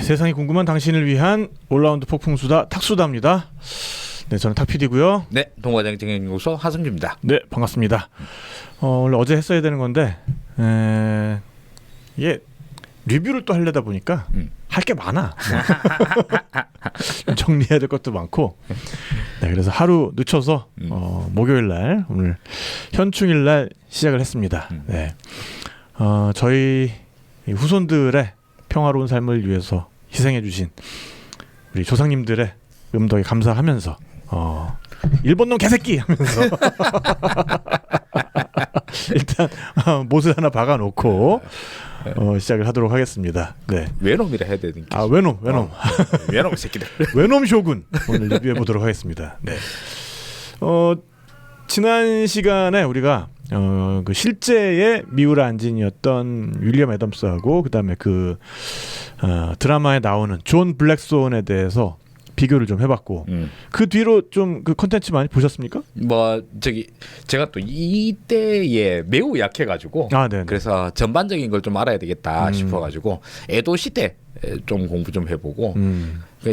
세상이 궁금한 당신을 위한 올라운드 폭풍수다 탁수다입니다. 네, 저는 탁PD고요. 네, 동화장정연구소 하승주입니다. 네, 반갑습니다. 원래 어제 했어야 되는 건데 이게 리뷰를 또 하려다 보니까 할 게 많아. 정리해야 될 것도 많고. 네, 그래서 하루 늦춰서 목요일 날 오늘 현충일 날 시작을 했습니다. 네, 저희 후손들의 평화로운 삶을 위해서 희생해주신 우리 조상님들의 음덕에 감사하면서 일본 놈 개새끼 하면서 일단 못을 하나 박아놓고 시작을 하도록 하겠습니다. 네. 외놈이라 해야 되는 게. 아, 외놈. 외놈 새끼들. 외놈 쇼군 오늘 리뷰해 보도록 하겠습니다. 네. 지난 시간에 우리가 그 실제의 미우라 안진이었던 윌리엄 애덤스하고 그다음에 그 드라마에 나오는 존 블랙스원에 대해서 비교를 좀 해봤고 그 뒤로 좀 그 콘텐츠 많이 보셨습니까? 뭐 제가 또 이때에 매우 약해가지고 그래서 전반적인 걸 좀 알아야 되겠다 싶어가지고 에도 시대 좀 공부 좀 해보고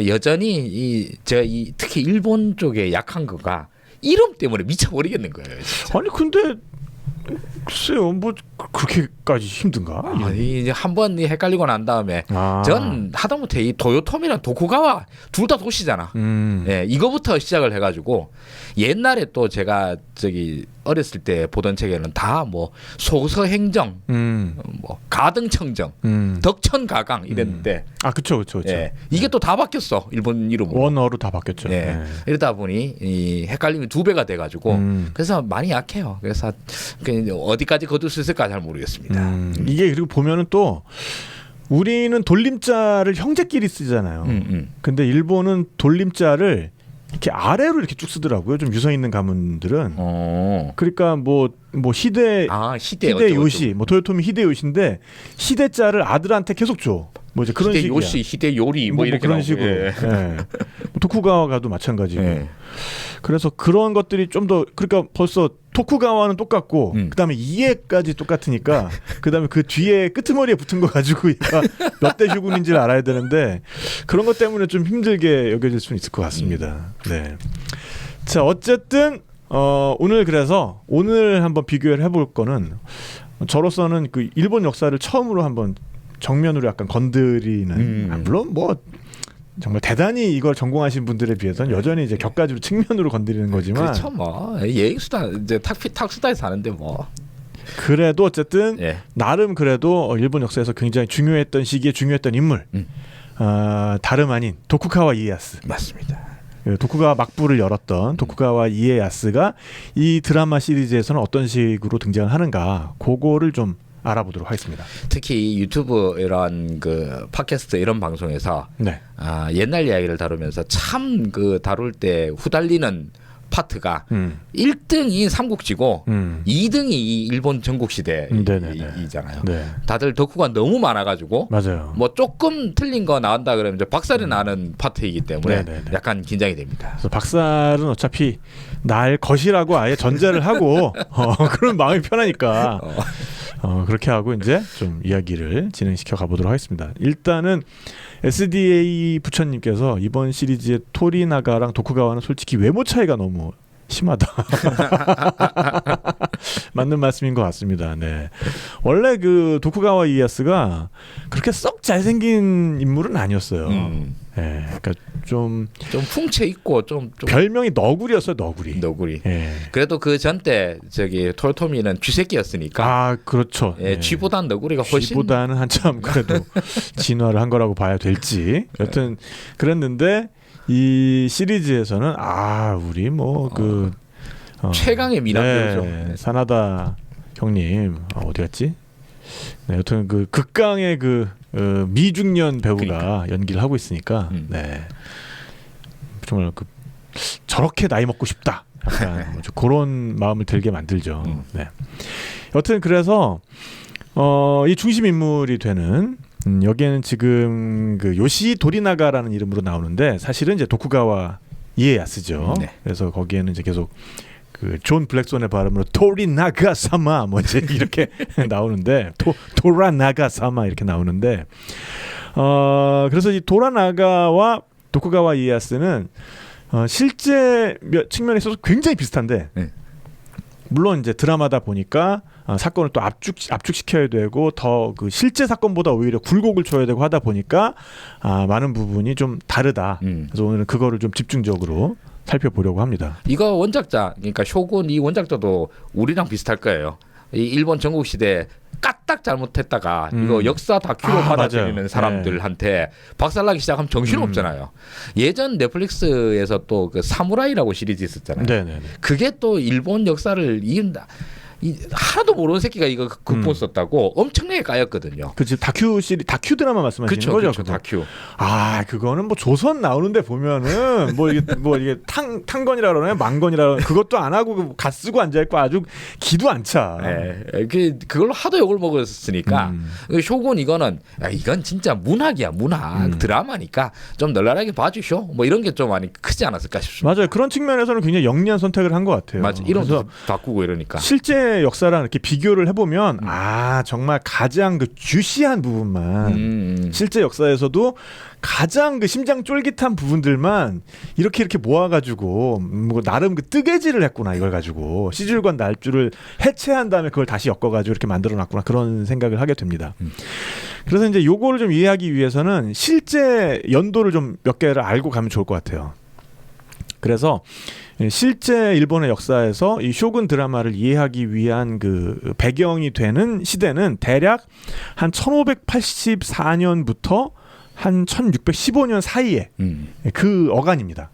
여전히 제가 특히 일본 쪽에 약한 거가 이름 때문에 미쳐버리겠는 거예요. 진짜. 아니 근데 글쎄요, 뭐 그렇게까지 힘든가? 이제 한번 헷갈리고 난 다음에 전 하다못해 이 도요토미랑 도쿠가와 둘 다 도시잖아. 예, 이거부터 시작을 해가지고 옛날에 또 제가 어렸을 때 보던 책에는 다 뭐 소서행정, 뭐 가등청정, 덕천가강 이랬는데 그쵸. 예, 이게 또 다 바뀌었어 일본 이름으로. 원어로 다 바뀌었죠. 예, 네. 이러다 보니 이 헷갈림이 2배가 돼가지고 그래서 많이 약해요. 그래서 어디까지 거둘 수 있을까 잘 모르겠습니다. 이게 그리고 보면은 또 우리는 돌림자를 형제끼리 쓰잖아요. 근데 일본은 돌림자를 이렇게 아래로 이렇게 쭉 쓰더라고요. 좀 유서 있는 가문들은. 그러니까 뭐 히데요시, 뭐 토요토미 히데요시인데 히데자를 아들한테 계속 줘. 뭐 이제 그런 식이야. 히데요시, 히데요리 뭐 이렇게 그런 식으로. 예. 네. 도쿠가와가도 마찬가지고. 예. 그래서 그런 것들이 좀 더 그러니까 벌써 토쿠가와는 똑같고 그다음에 이에까지 똑같으니까 그다음에 그 뒤에 끄트머리에 붙은 거 가지고 몇 대 슈군인지를 알아야 되는데 그런 것 때문에 좀 힘들게 여겨질 수는 있을 것 같습니다. 네. 자, 어쨌든 오늘 그래서 오늘 한번 비교를 해볼 거는 저로서는 그 일본 역사를 처음으로 한번 정면으로 약간 건드리는 물론 뭐 정말 대단히 이걸 전공하신 분들에 비해서는 여전히 이제 격가지로 측면으로 건드리는 거지만 그렇죠. 뭐 예익수다 이제 탁수다에서 하는데 뭐 그래도 어쨌든 나름 그래도 일본 역사에서 굉장히 중요했던 시기에 중요했던 인물 다름 아닌 도쿠가와 이에야스 맞습니다. 도쿠가와 막부를 열었던 도쿠가와 이에야스가 이 드라마 시리즈에서는 어떤 식으로 등장을 하는가 그거를 좀 알아보도록 하겠습니다. 특히 유튜브 이런 그 팟캐스트 이런 방송에서 옛날 이야기를 다루면서 참 그 다룰 때 후달리는 파트가 1등이 삼국지고 2등이 일본 전국시대이잖아요. 다들 덕후가 너무 많아가지고 맞아요. 뭐 조금 틀린 거 나온다 그러면 이제 박살이 나는 파트이기 때문에 약간 긴장이 됩니다. 그래서 박살은 어차피 날 것이라고 아예 전제를 하고 그런 마음이 편하니까 그렇게 하고 이제 좀 이야기를 진행시켜 가보도록 하겠습니다. 일단은 SDA 부처님께서 이번 시리즈의 토리나가랑 도쿠가와는 솔직히 외모 차이가 너무 심하다. 맞는 말씀인 것 같습니다. 네. 원래 그 도쿠가와 이에야스가 그렇게 썩 잘생긴 인물은 아니었어요. 네, 그러니까 좀 풍채 있고 좀 별명이 너구리였어요. 너구리. 네. 그래도 그 전 때 토요토미는 쥐새끼였으니까. 그렇죠. 쥐보다는 너구리가 훨씬. 쥐보다는 한참 그래도 진화를 한 거라고 봐야 될지. 여튼 그랬는데 이 시리즈에서는 우리 뭐 그 최강의 미남배우죠. 사나다 형님 어디 갔지? 네, 여튼 그 극강의 그 미중년 배우가 연기를 하고 있으니까 정말 그 저렇게 나이 먹고 싶다. 약간 뭐 그런 마음을 들게 만들죠. 네. 여튼 그래서 이 중심 인물이 되는 여기에는 지금 그 요시 도리나가라는 이름으로 나오는데 사실은 이제 도쿠가와 이에야스죠. 그래서 거기에는 이제 계속 그 존 블랙손의 발음으로 토리나가 사마 뭐 이제 이렇게 나오는데 도라나가 사마 이렇게 나오는데 그래서 이 도라나가와 도쿠가와 이에야스는 실제 측면에 있어서 굉장히 비슷한데 네. 물론 이제 드라마다 보니까 사건을 또 압축시켜야 되고 더 그 실제 사건보다 오히려 굴곡을 줘야 되고 하다 보니까 많은 부분이 좀 다르다. 그래서 오늘은 그거를 좀 집중적으로 살펴보려고 합니다. 이거 원작자 그러니까 쇼군 이 원작자도 우리랑 비슷할 거예요. 이 일본 전국 시대 까딱 잘못했다가 이거 역사 다큐로 받아들이는 맞아요. 사람들한테 박살나기 시작하면 정신없잖아요. 예전 넷플릭스에서 또 그 사무라이라고 시리즈 있었잖아요. 네네네. 그게 또 일본 역사를 이은다. 하나도 모르는 새끼가 이거 극본썼다고 엄청나게 까였거든요. 그 지금 다큐 드라마 말씀하시는 거죠? 그렇죠, 그거? 다큐. 그거는 뭐 조선 나오는데 보면은 뭐 이게 탕건이라 그러나요? 망건이라 그러나요? 그것도 안 하고 갓 쓰고 앉아 있고 아주 기도 안 차. 네, 그걸로 하도 욕을 먹었으니까 쇼군 이거는 이건 진짜 문학이야, 문학 드라마니까 좀 널널하게 봐주쇼. 뭐 이런 게 좀 많이 크지 않았을까 싶습니다. 맞아요. 그런 측면에서는 굉장히 영리한 선택을 한 것 같아요. 맞아, 이름도 바꾸고 이러니까. 실제 역사랑 이렇게 비교를 해보면 정말 가장 그 주시한 부분만 실제 역사에서도 가장 그 심장 쫄깃한 부분들만 이렇게 모아가지고 뭐 나름 그 뜨개질을 했구나 이걸 가지고 시줄관 날줄을 해체한 다음에 그걸 다시 엮어가지고 이렇게 만들어놨구나 그런 생각을 하게 됩니다. 그래서 이제 요거를 좀 이해하기 위해서는 실제 연도를 좀 몇 개를 알고 가면 좋을 것 같아요. 그래서 실제 일본의 역사에서 이 쇼군 드라마를 이해하기 위한 그 배경이 되는 시대는 대략 한 1584년부터 한 1615년 사이에 그 어간입니다.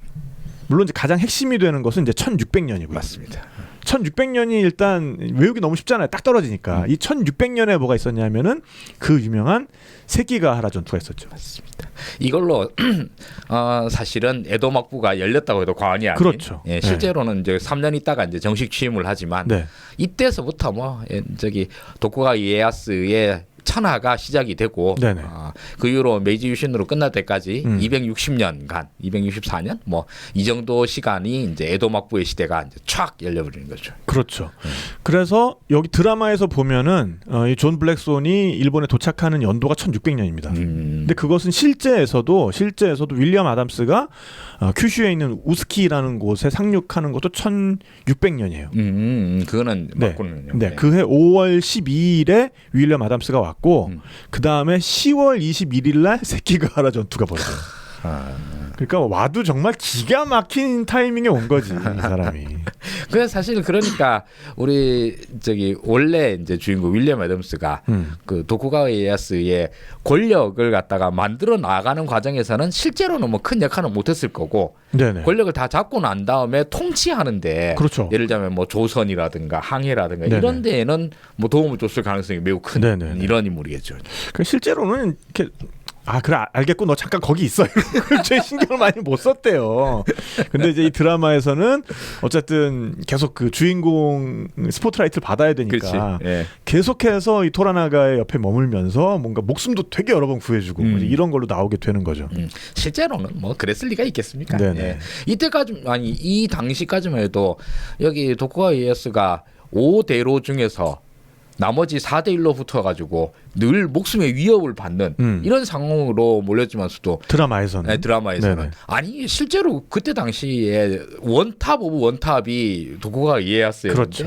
물론 이제 가장 핵심이 되는 것은 이제 1600년이고요. 맞습니다. 1600년이 일단 외우기 너무 쉽잖아요. 딱 떨어지니까. 이 1600년에 뭐가 있었냐면은 그 유명한 세기가하라 전투가 있었죠. 맞습니다. 이걸로 사실은 에도 막부가 열렸다고 해도 과언이 아닌. 그렇죠. 예, 실제로는 이제 3년 있다가 이제 정식 취임을 하지만 이때서부터 도쿠가와 이에야스의 천하가 시작이 되고 그 이후로 메이지 유신으로 끝날 때까지 260년간, 264년 뭐 이 정도 시간이 이제 에도 막부의 시대가 이제 촥 열려버리는 거죠. 그렇죠. 그래서 여기 드라마에서 보면은 이 존 블랙손이 일본에 도착하는 연도가 1600년입니다. 근데 그것은 실제에서도 윌리엄 아담스가 큐슈에 있는 우스키라는 곳에 상륙하는 것도 1600년이에요. 그거는 맞군요. 네. 그해 5월 12일에 윌리엄 아담스가 왔고 그 다음에 10월 21일 날 세키가하라 전투가 벌어져요. 그러니까 와도 정말 기가 막힌 타이밍에 온 거지 이 사람이. 그래서 사실 그러니까 우리 원래 이제 주인공 윌리엄 애덤스가 그 도쿠가와 이에야스의 권력을 갖다가 만들어 나가는 과정에서는 실제로는 뭐 큰 역할은 못했을 거고 권력을 다 잡고 난 다음에 통치하는데 그렇죠. 예를 들자면 뭐 조선이라든가 항해라든가 이런 데에는 뭐 도움을 줬을 가능성이 매우 큰 이런 인물이겠죠. 그 실제로는 이렇게. 그래 알겠고 너 잠깐 거기 있어. 제 신경을 많이 못 썼대요. 근데 이제 이 드라마에서는 어쨌든 계속 그 주인공 스포트라이트를 받아야 되니까 계속해서 이 토라나가의 옆에 머물면서 뭔가 목숨도 되게 여러 번 구해주고 이런 걸로 나오게 되는 거죠. 실제로는 뭐 그랬을 리가 있겠습니까? 이때까지 이 당시까지만 해도 여기 도쿠가와 이에야스가 5대로 중에서 나머지 4대1로 붙어가지고 늘 목숨의 위협을 받는 이런 상황으로 몰렸지만서도 드라마에서는 아니 실제로 그때 당시에 원탑 오브 원탑이 도쿠가와 이에야스였는데 그렇죠.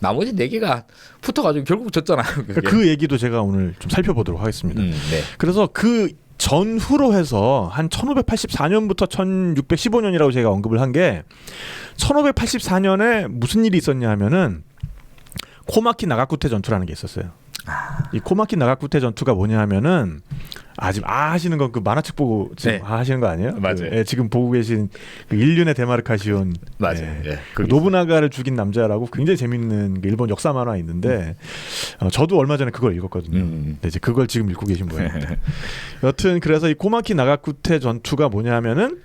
나머지 4개가 붙어가지고 결국 졌잖아요. 그 얘기도 제가 오늘 좀 살펴보도록 하겠습니다. 그래서 그 전후로 해서 한 1584년부터 1615년이라고 제가 언급을 한 게 1584년에 무슨 일이 있었냐 하면은 코마키 나가쿠테 전투라는 게 있었어요. 이 코마키 나가쿠테 전투가 뭐냐 하면은 지금 하시는 건 그 만화책 보고 지금 하시는 거 아니에요? 맞아요. 지금 보고 계신 그 인륜의 대마르카시온 그 노부나가를 죽인 남자라고 굉장히 재밌는 그 일본 역사 만화 있는데 저도 얼마 전에 그걸 읽었거든요. 근데 이제 그걸 지금 읽고 계신 모양입니다. 여튼 그래서 이 코마키 나가쿠테 전투가 뭐냐 하면은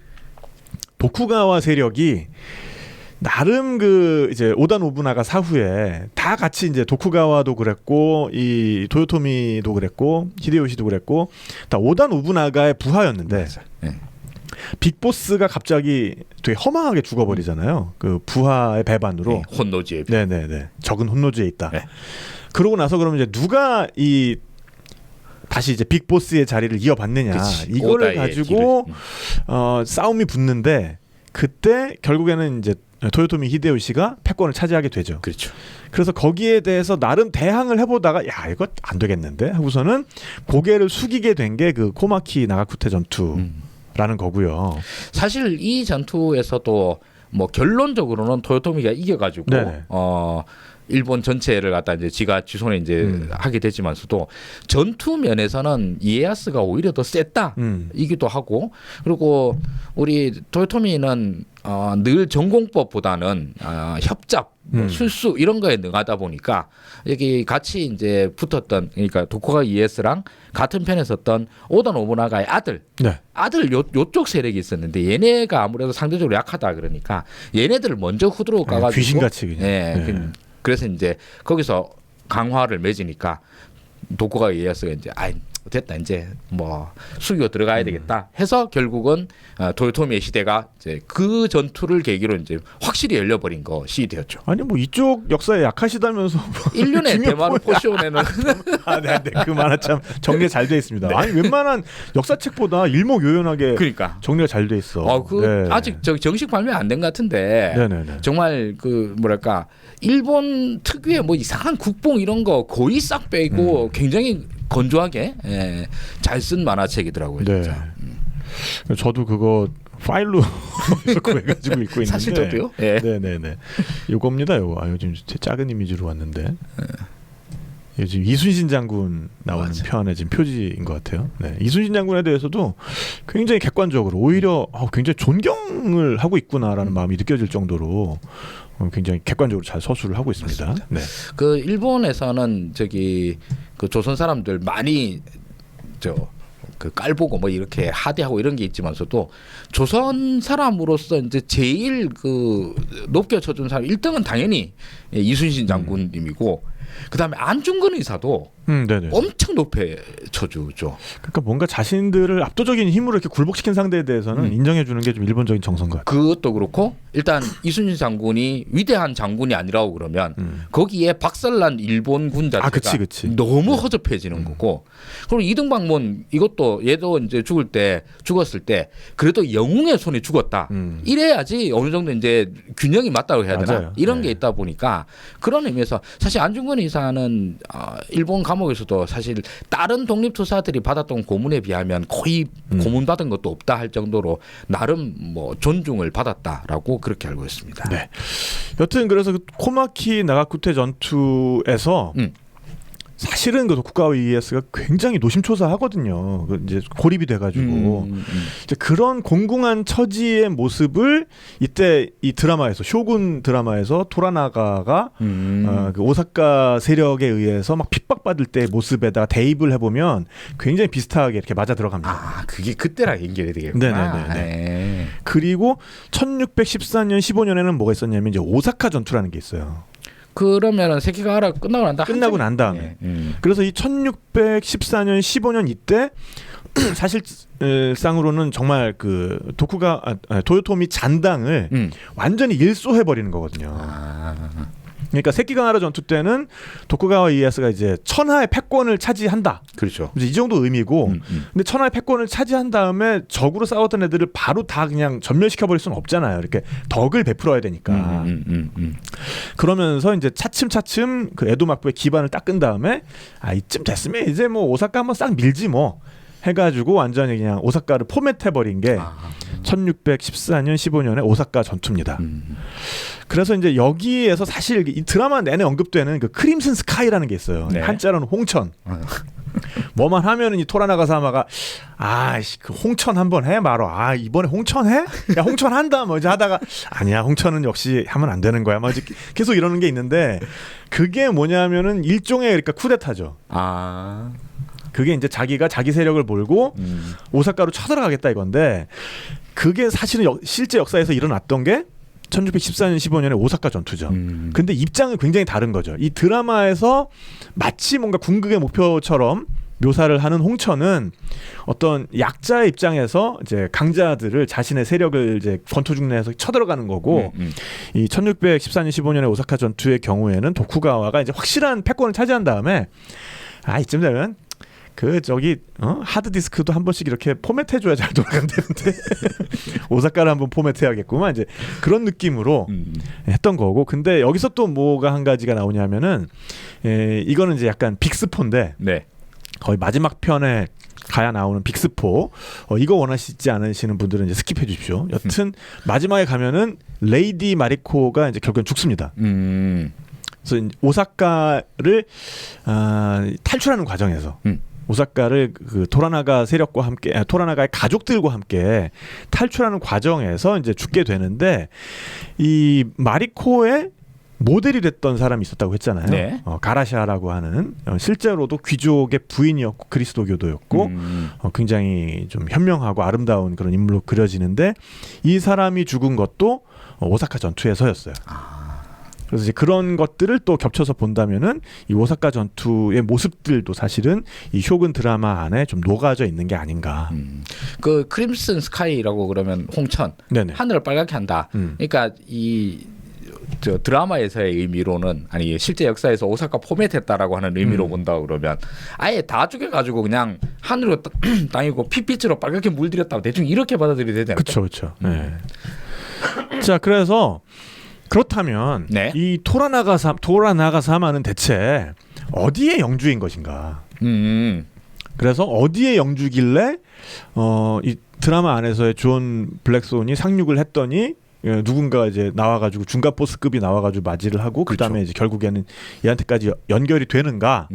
도쿠가와 세력이 나름 그 이제 오다 노부나가 사후에 다 같이 이제 도쿠가와도 그랬고 이 도요토미도 그랬고 히데요시도 그랬고 다 오다 노부나가의 부하였는데 빅보스가 갑자기 되게 허망하게 죽어버리잖아요. 그 부하의 배반으로 혼노지에 적은 혼노지에 있다. 그러고 나서 그러면 이제 누가 이 다시 이제 빅보스의 자리를 이어받느냐 그치. 이거를 오다의 가지고 싸움이 붙는데 그때 결국에는 이제 토요토미 히데요시가 패권을 차지하게 되죠. 그렇죠. 그래서 거기에 대해서 나름 대항을 해보다가 야 이거 안 되겠는데 하고서는 고개를 숙이게 된 게 그 코마키 나가쿠테 전투라는 거고요. 사실 이 전투에서도 뭐 결론적으로는 토요토미가 이겨가지고 네네. 일본 전체를 갖다 이제 지가 지손에 이제 하게 되지만서도 전투 면에서는 이에야스가 오히려 더 셌다이기도 하고 그리고 우리 토요토미는 늘 전공법보다는 협잡, 술수 이런 거에 능하다 보니까 여기 같이 이제 붙었던 그러니까 도쿠가와 이에야스랑 같은 편에 섰던 오다 노부나가의 아들 네. 요쪽 세력이 있었는데 얘네가 아무래도 상대적으로 약하다 그러니까 얘네들을 먼저 후드로 까가지고 귀신같이 그냥. 네. 그래서 이제 거기서 강화를 맺으니까 도쿠가와 이에야스가 이제 됐다 이제 뭐 숙이고 들어가야 되겠다 해서 결국은 도요토미의 시대가 이제 그 전투를 계기로 이제 확실히 열려버린 것이 되었죠. 아니 뭐 이쪽 역사에 약하시다면서 인륜의 대마루 포시온에는 네, 그만 참 정리 잘 돼 있습니다. 아니 웬만한 역사책보다 일목요연하게 그러니까 정리가 잘 돼 있어. 네. 아직 정식 발매 안 된 것 같은데 네네네. 정말 그 뭐랄까 일본 특유의 뭐 이상한 국뽕 이런 거 거의 싹 빼고 굉장히 건조하게 잘 쓴 만화책이더라고요. 네. 진짜. 저도 그거 파일로 구해가지고 읽고 있는데 사실 저도요. 예. 네네네. 요겁니다. 요거. 요즘 작은 이미지로 왔는데 요즘 이순신 장군 나오는 맞아. 편의 지금 표지인 것 같아요. 네. 이순신 장군에 대해서도 굉장히 객관적으로 오히려 굉장히 존경을 하고 있구나라는 마음이 느껴질 정도로 굉장히 객관적으로 잘 서술을 하고 있습니다. 맞습니다. 네. 그 일본에서는 저기 그 조선 사람들 많이 그 깔보고 뭐 이렇게 하대하고 이런 게 있지만서도 조선 사람으로서 이제 제일 그 높게 쳐준 사람 1등은 당연히 이순신 장군님이고 그다음에 안중근 의사도 네네. 엄청 높게 쳐주죠. 그러니까 뭔가 자신들을 압도적인 힘으로 이렇게 굴복시킨 상대에 대해서는 인정해주는 게 좀 일본적인 정서인 것 같아요. 그것도 그렇고 일단 이순신 장군이 위대한 장군이 아니라고 그러면 거기에 박살난 일본군 자체가 그치. 너무 허접해지는 거고 그리고 이등방문 이것도 얘도 이제 죽었을 때 그래도 영웅의 손에 죽었다. 이래야지 어느 정도 이제 균형이 맞다고 해야 되나 맞아요. 이런 네. 게 있다 보니까 그런 의미에서 사실 안중근 의사는 일본 감옥에서도 사실 다른 독립투사들이 받았던 고문에 비하면 거의 고문 받은 것도 없다 할 정도로 나름 뭐 존중을 받았다라고 그렇게 알고 있습니다. 네. 여튼 그래서 그 코마키 나가쿠테 전투에서 사실은 그 도쿠가와 이에야스가 굉장히 노심초사하거든요. 이제 고립이 돼가지고 이제 그런 공공한 처지의 모습을 이때 이 드라마에서 쇼군 드라마에서 토라나가가 그 오사카 세력에 의해서 막 핍박받을 때 모습에다가 대입을 해보면 굉장히 비슷하게 이렇게 맞아 들어갑니다. 그게 그때랑 연결이 되겠구나. 네네네. 그리고 1614년 15년에는 뭐가 있었냐면 이제 오사카 전투라는 게 있어요. 그러면은 세키가와라 끝나고 난 다음에 그래서 이 1614년 15년 이때 사실상으로는 정말 그 도요토미 잔당을 완전히 일소해 버리는 거거든요. 그러니까 세키가와라 전투 때는 도쿠가와 이에야스가 이제 천하의 패권을 차지한다. 그렇죠. 이제 이 정도 의미고, 근데 천하의 패권을 차지한 다음에 적으로 싸웠던 애들을 바로 다 그냥 전멸시켜 버릴 수는 없잖아요. 이렇게 덕을 베풀어야 되니까. 그러면서 이제 차츰차츰 그 에도 막부의 기반을 닦은 다음에 이쯤 됐으면 이제 뭐 오사카 한번 싹 밀지 뭐 해가지고 완전히 그냥 오사카를 포맷해버린 게 1614년 15년의 오사카 전투입니다. 그래서 이제 여기에서 사실 이 드라마 내내 언급되는 그 크림슨 스카이라는 게 있어요. 네. 한자로는 홍천. 뭐만 하면은 이 토라나가 사마가 그 홍천 한번 해 말어. 이번에 홍천 해? 야 홍천 한다. 뭐 이제 하다가 아니야 홍천은 역시 하면 안 되는 거야. 뭐 이제 계속 이러는 게 있는데 그게 뭐냐면은 일종의 그러니까 쿠데타죠. 그게 이제 자기가 자기 세력을 몰고 오사카로 쳐들어가겠다 이건데 그게 사실은 실제 역사에서 일어났던 게 1614년 15년의 오사카 전투죠. 근데 입장은 굉장히 다른 거죠. 이 드라마에서 마치 뭔가 궁극의 목표처럼 묘사를 하는 홍천은 어떤 약자의 입장에서 이제 강자들을 자신의 세력을 이제 권투중내에서 쳐들어가는 거고 이 1614년 15년의 오사카 전투의 경우에는 도쿠가와가 이제 확실한 패권을 차지한 다음에 이쯤 되면 그 저기 하드 디스크도 한 번씩 이렇게 포맷해줘야 잘 돌아간다는데 오사카를 한번 포맷해야겠구만 이제 그런 느낌으로 했던 거고. 근데 여기서 또 뭐가 한 가지가 나오냐면은 이거는 이제 약간 빅스포인데 네. 거의 마지막 편에 가야 나오는 빅스포. 이거 원하시지 않으시는 분들은 이제 스킵해 주십시오. 여튼 마지막에 가면은 레이디 마리코가 이제 결국엔 죽습니다. 그래서 오사카를 탈출하는 과정에서 오사카를 그 토라나가 세력과 함께 토라나가의 가족들과 함께 탈출하는 과정에서 이제 죽게 되는데 이 마리코의 모델이 됐던 사람이 있었다고 했잖아요. 네. 가라샤라고 하는 실제로도 귀족의 부인이었고 그리스도교도였고 굉장히 좀 현명하고 아름다운 그런 인물로 그려지는데 이 사람이 죽은 것도 오사카 전투에서였어요. 그래서 이제 그런 것들을 또 겹쳐서 본다면은 이 오사카 전투의 모습들도 사실은 이 쇼군 드라마 안에 좀 녹아져 있는 게 아닌가. 그 크림슨 스카이라고 그러면 홍천, 네네. 하늘을 빨갛게 한다. 그러니까 저 드라마에서의 의미로는 아니 실제 역사에서 오사카 포맷했다라고 하는 의미로 본다 그러면 아예 다 죽여가지고 그냥 하늘로 땅이고 핏빛으로 빨갛게 물들였다고 대충 이렇게 받아들여야 되지 않을까? 그렇죠. 네. 자, 그래서 그렇다면 네. 이 토라나가 사마는 대체 어디의 영주인 것인가? 그래서 어디의 영주길래 이 드라마 안에서의 존 블랙스온이 상륙을 했더니 누군가 이제 나와가지고 중간 보스급이 나와가지고 맞이를 하고 그렇죠. 그다음에 이제 결국에는 얘한테까지 연결이 되는가?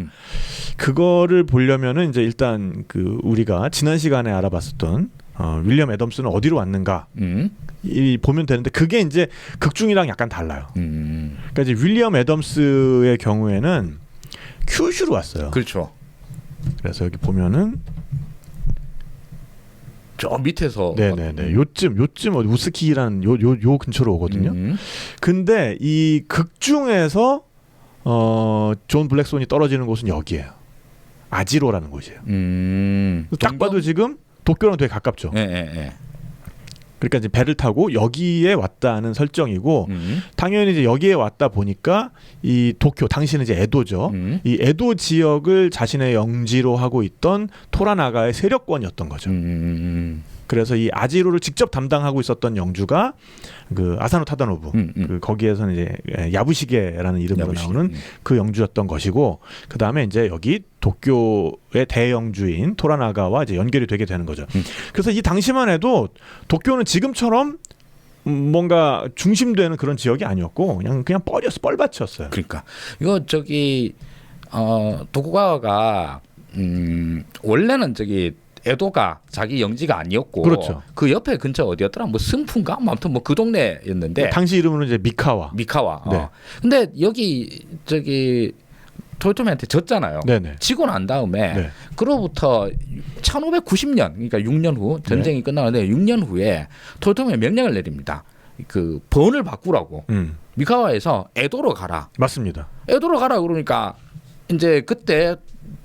그거를 보려면은 이제 일단 그 우리가 지난 시간에 알아봤었던 윌리엄 애덤스는 어디로 왔는가? 이 보면 되는데 그게 이제 극중이랑 약간 달라요. 그러니까 이제 윌리엄 애덤스의 경우에는 큐슈로 왔어요. 그렇죠. 그래서 여기 보면은 저 밑에서 네네네 요쯤 우스키라는 요 근처로 오거든요. 근데 이 극중에서 존 블랙스온이 떨어지는 곳은 여기예요. 아지로라는 곳이에요. 딱 봐도 지금 도쿄랑 되게 가깝죠. 네. 그러니까 이제 배를 타고 여기에 왔다는 설정이고 당연히 이제 여기에 왔다 보니까 이 도쿄 당시는 이제 에도죠. 이 에도 지역을 자신의 영지로 하고 있던 토라나가의 세력권이었던 거죠. 그래서 이 아지로를 직접 담당하고 있었던 영주가 그 아사노 타다노부 그 거기에서는 이제 야부시게라는 이름으로 나오는 그 영주였던 것이고 그 다음에 이제 여기 도쿄의 대영주인 토라나가와 이제 연결이 되게 되는 거죠. 그래서 이 당시만 해도 도쿄는 지금처럼 뭔가 중심되는 그런 지역이 아니었고 그냥 뻘밭이었어요. 그러니까 이거 저기 도쿠가와가 원래는 저기 에도가 자기 영지가 아니었고 그렇죠. 그 옆에 근처 어디였더라? 뭐 승풍가? 아무튼 뭐 그 동네였는데 당시 이름으로는 이제 미카와. 네. 근데 여기 저기 토요토미한테 졌잖아요. 네네. 지고 난 다음에 그로부터 1590년 그러니까 6년 후 전쟁이 끝나는데 6년 후에 토요토미가 명령을 내립니다. 그 번을 바꾸라고. 미카와에서 에도로 가라. 맞습니다. 에도로 가라 그러니까 이제 그때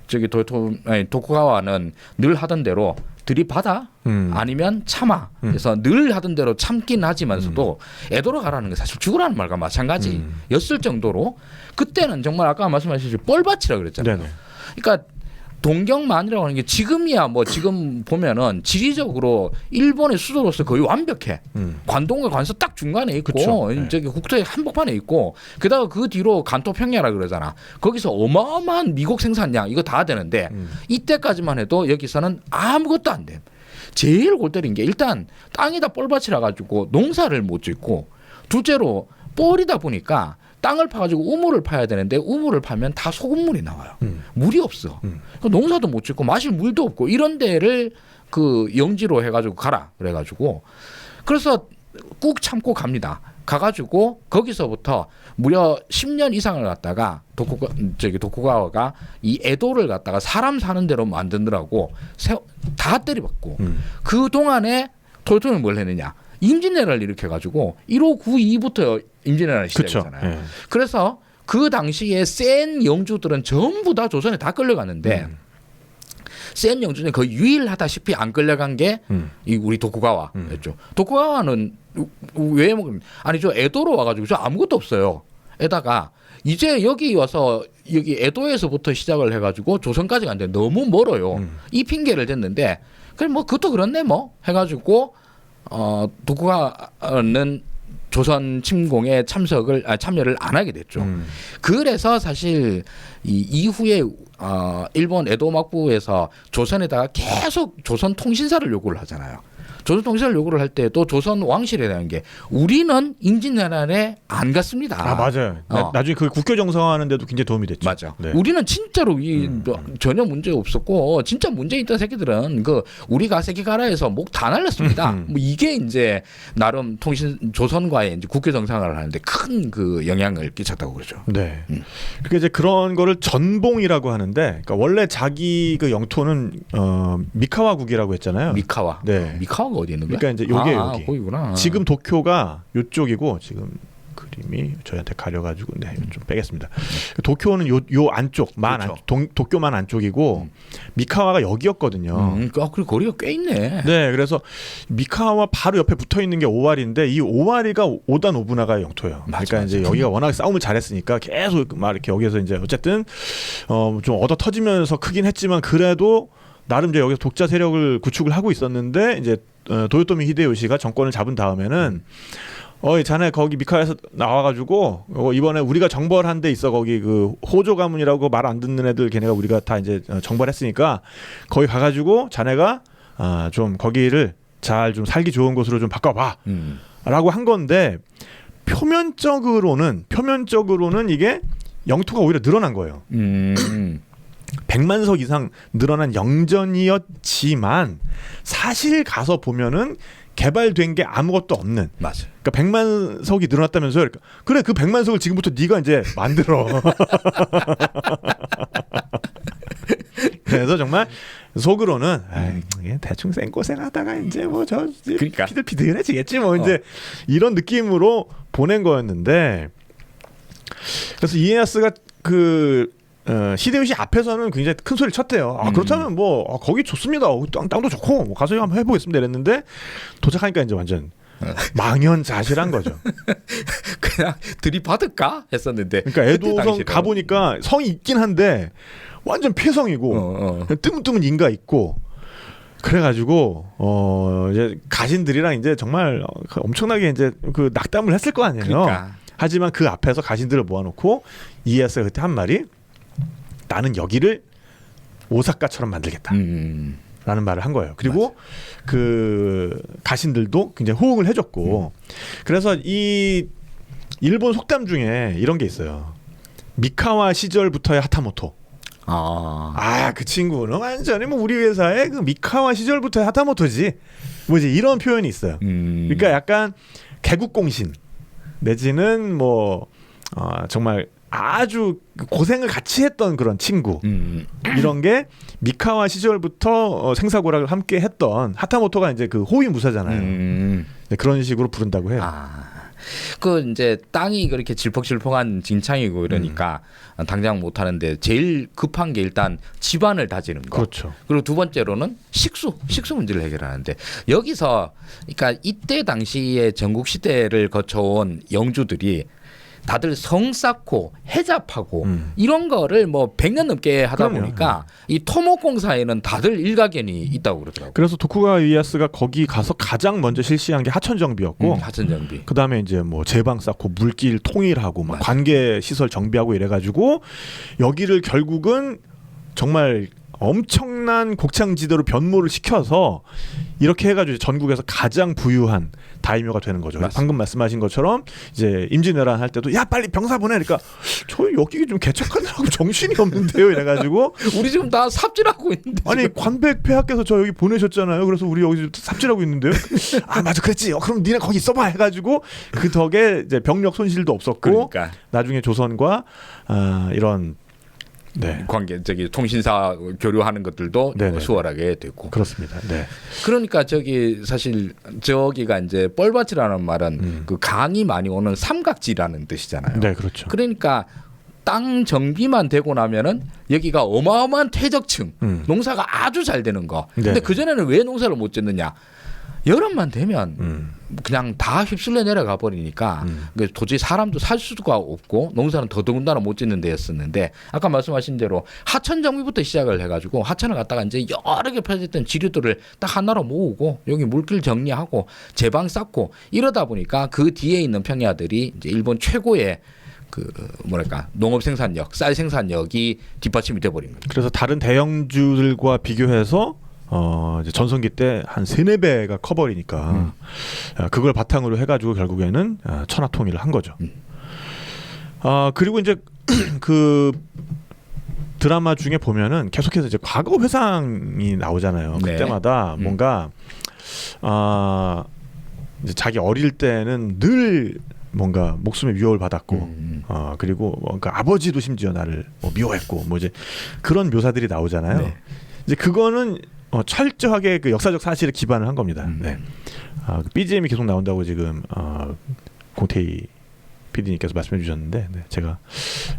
저기 도쿠가와는 늘 하던 대로 들이받아 아니면 참아. 그래서 늘 하던 대로 참긴 하지만서도 에도로 가라는 게 사실 죽으라는 말과 마찬가지였을 정도로 그때는 정말 아까 말씀하셨듯이 뻘밭이라 그랬잖아요. 네네. 그러니까 동경만이라고 하는 게 지금이야 뭐 지금 보면은 지리적으로 일본의 수도로서 거의 완벽해. 관동과 관서 딱 중간에 있고 그쵸. 네. 저기 국토의 한복판에 있고 게다가 그 뒤로 간토평야라 그러잖아. 거기서 어마어마한 미국 생산량 이거 다 되는데 이때까지만 해도 여기서는 아무것도 안 돼. 제일 골 때린 게 일단 땅이 다 뻘밭이라 가지고 농사를 못 짓고 둘째로 뻘이다 보니까 땅을 파가지고 우물을 파야 되는데 우물을 파면 다 소금물이 나와요. 물이 없어. 농사도 못 짓고 마실 물도 없고 이런 데를 그 영지로 해가지고 가라 그래가지고 그래서 꾹 참고 갑니다. 가가지고 거기서부터 무려 10년 이상을 갖다가 도쿠가와가 이 에도를 갖다가 사람 사는 대로 만드느라고 다 때려박고 그 동안에 토요토미는 뭘 했느냐? 임진왜란을 일으켜가지고 1592부터 임진왜란이 시작했잖아요. 네. 그래서 그 당시에 센 영주들은 전부 다 조선에 다 끌려갔는데 센 영주는 거의 유일하다시피 안 끌려간 게 이 우리 도쿠가와였죠. 도쿠가와는 왜 아니죠? 에도로 와가지고 저 아무것도 없어요. 에다가 이제 여기 와서 여기 에도에서부터 시작을 해가지고 조선까지 갔는데 너무 멀어요. 이 핑계를 댔는데 그래 뭐 그것도 그렇네 뭐 해가지고 도쿠가와는 조선 침공에 참여를 안 하게 됐죠. 그래서 사실 이 이후에 일본 에도 막부에서 조선에다가 계속 조선 통신사를 요구를 하잖아요. 조선 통신사를 요구를 할 때도 조선 왕실이라는 게 우리는 임진왜란에 안 갔습니다. 아 맞아요. 나중에 그 국교 정상화하는데도 굉장히 도움이 됐죠. 맞아. 네. 우리는 진짜로 전혀 문제 없었고 진짜 문제 있던 새끼들은 그 우리가 새끼 가라에서 목 다 날렸습니다. 뭐 이게 이제 나름 조선과의 이제 국교 정상화를 하는데 큰 그 영향을 끼쳤다고 그러죠. 네. 그러니까 이제 그런 거를 전봉이라고 하는데, 그러니까 원래 자기 그 영토는 미카와국이라고 했잖아요. 미카와. 네. 미카와가 어디 있는 거야? 그러니까 이제 요게 여기. 거기구나. 지금 도쿄가 요쪽이고 지금 그림이 저희한테 가려가지고 좀 빼겠습니다. 도쿄는 요 안쪽 그렇죠. 도쿄만 안쪽이고 미카와가 여기였거든요. 그리고 거리가 꽤 있네. 네, 그래서 미카와 바로 옆에 붙어 있는 게 오와리인데 이 오와리가 오다 노부나가의 영토예요. 그러니까 이제 여기가 워낙 싸움을 잘했으니까 계속 막 이렇게 여기서 이제 어쨌든 좀 얻어 터지면서 크긴 했지만 그래도 나름 이제 여기서 독자 세력을 구축을 하고 있었는데 이제 도요토미 히데요시가 정권을 잡은 다음에는 자네 거기 미카에서 나와가지고 이번에 우리가 정벌한 데 있어 거기 그 호조 가문이라고 말 안 듣는 애들 걔네가 우리가 다 이제 정벌했으니까 거기 가가지고 자네가 좀 거기를 잘 좀 살기 좋은 곳으로 좀 바꿔봐라고 한 건데 표면적으로는 이게 영토가 오히려 늘어난 거예요. 100만 석 이상 늘어난 영전이었지만 사실 가서 보면은 개발된 게 아무것도 없는. 맞아. 그러니까 100만 석이 늘어났다면서요. 그러니까 그래 그 100만 석을 지금부터 네가 이제 만들어. 그래서 정말 속으로는 대충 생고생하다가 이제 뭐 저 그러니까. 피들피들해지겠지 뭐 이제 이런 느낌으로 보낸 거였는데 그래서 이에야스가 그 히데요시 앞에서는 굉장히 큰 소리를 쳤대요. 그렇다면 뭐 거기 좋습니다. 땅도 좋고 뭐 가서 한번 해보겠습니다. 이랬는데 도착하니까 이제 완전 망연자실한 거죠. 그냥 들이받을까 했었는데. 그러니까 에도성 가보니까 성이 있긴 한데 완전 폐성이고 뜨문뜨문 인가 있고 그래가지고 이제 가신들이랑 이제 정말 엄청나게 이제 그 낙담을 했을 거 아니에요. 그러니까. 하지만 그 앞에서 가신들을 모아놓고 이에야스가 그때 한 말이 나는 여기를 오사카처럼 만들겠다. 라는 말을 한 거예요. 그리고 맞아. 그 가신들도 굉장히 호응을 해줬고 그래서 이 일본 속담 중에 이런 게 있어요. 미카와 시절부터의 하타모토. 그 친구는 완전히 뭐 우리 회사의 그 미카와 시절부터의 하타모토지. 뭐지 이런 표현이 있어요. 그러니까 약간 개국공신 내지는 뭐 정말 아주 고생을 같이 했던 그런 친구 이런 게 미카와 시절부터 생사고락을 함께 했던 하타모토가 이제 그 호위무사잖아요. 네, 그런 식으로 부른다고 해요. 그 이제 땅이 그렇게 질퍽질퍽한 진창이고 이러니까 당장 못 하는데 제일 급한 게 일단 집안을 다지는 거. 그렇죠. 그리고 두 번째로는 식수 문제를 해결하는데 여기서 그러니까 이때 당시에 전국 시대를 거쳐온 영주들이 다들 성 쌓고 해잡하고 이런 거를 뭐 100년 넘게 하다 그럼요. 보니까 이 토목공사에는 다들 일가견이 있다고 그러더라고요. 그래서 도쿠가와 이에야스가 거기 가서 가장 먼저 실시한 게 하천 정비였고 하천 정비. 그다음에 이제 뭐 제방 쌓고 물길 통일하고 막 관계 시설 정비하고 이래가지고 여기를 결국은 정말 엄청난 곡창지대로 변모를 시켜서 이렇게 해가지고 전국에서 가장 부유한 다이묘가 되는 거죠. 맞습니다. 방금 말씀하신 것처럼 이제 임진왜란 할 때도 야 빨리 병사 보내. 그러니까 저 여기 좀 개척하느라고 정신이 없는데요. 이래가지고 우리 지금 다 삽질하고 있는데. 아니 관백 폐하께서 저 여기 보내셨잖아요. 그래서 우리 여기 삽질하고 있는데요. 맞아 그랬지. 그럼 니네 거기 있어봐 해가지고 그 덕에 이제 병력 손실도 없었고 그러니까. 나중에 조선과 이런 관계 통신사 교류하는 것들도 네네. 수월하게 됐고 그렇습니다. 네. 그러니까 사실 저기가 이제 뻘밭이라는 말은 그 강이 많이 오는 삼각지라는 뜻이잖아요. 네, 그렇죠. 그러니까 땅 정비만 되고 나면은 여기가 어마어마한 퇴적층 농사가 아주 잘 되는 거. 근데 네. 그 전에는 왜 농사를 못 짓느냐? 여름만 되면 그냥 다 휩쓸려 내려가 버리니까 도저히 사람도 살 수가 없고 농사는 더더군다나 못 짓는 데였었는데 아까 말씀하신 대로 하천 정비부터 시작을 해가지고 하천을 갖다가 이제 여러 개 펴졌던 지류들을 딱 하나로 모으고 여기 물길 정리하고 제방 쌓고 이러다 보니까 그 뒤에 있는 평야들이 이제 일본 최고의 그 뭐랄까 농업 생산력, 쌀 생산력이 뒷받침이 돼 버린 거죠. 그래서 다른 대형주들과 비교해서 이제 전성기 때 한 3-4배가 커버리니까 그걸 바탕으로 해가지고 결국에는 천하 통일을 한 거죠. 그리고 이제 그 드라마 중에 보면은 계속해서 이제 과거 회상이 나오잖아요. 네. 그때마다 뭔가 이제 자기 어릴 때는 늘 뭔가 목숨의 위협을 받았고 그리고 뭔가 아버지도 심지어 나를 뭐 미워했고 뭐 이제 그런 묘사들이 나오잖아요. 네. 이제 그거는 철저하게 그 역사적 사실에 기반을 한 겁니다. 네. 그 BGM이 계속 나온다고 지금 공태희 PD님께서 말씀해 주셨는데 제가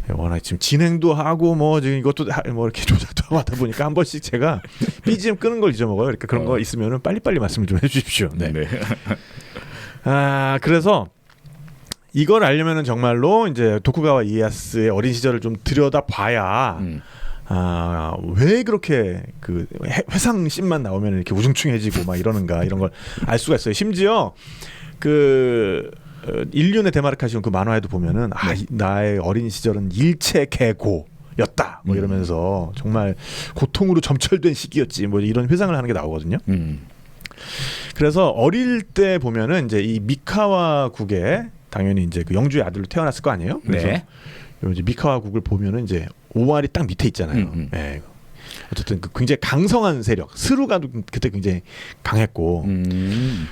워낙 지금 진행도 하고 뭐 지금 이것도 뭐 이렇게 조작도 하고 하다 보니까 한 번씩 제가 BGM 끄는 걸 잊어먹어요. 그러니까 그런 거 있으면은 빨리빨리 말씀을 좀 해주십시오. 네. 그래서 이걸 알려면은 정말로 이제 도쿠가와 이에야스의 어린 시절을 좀 들여다 봐야 왜 그렇게 그 회상 씬만 나오면 이렇게 우중충해지고 막 이러는가 이런 걸 알 수가 있어요. 심지어 그 인륜의 대마르카시온 그 만화에도 보면은 나의 어린 시절은 일체계고였다 뭐 이러면서 정말 고통으로 점철된 시기였지 뭐 이런 회상을 하는 게 나오거든요. 그래서 어릴 때 보면은 이제 이 미카와 국에 당연히 이제 그 영주의 아들로 태어났을 거 아니에요. 그래서 네. 이제 미카와 국을 보면은 이제 오왈이 딱 밑에 있잖아요. 네. 어쨌든 그 굉장히 강성한 세력 스루가도 그때 굉장히 강했고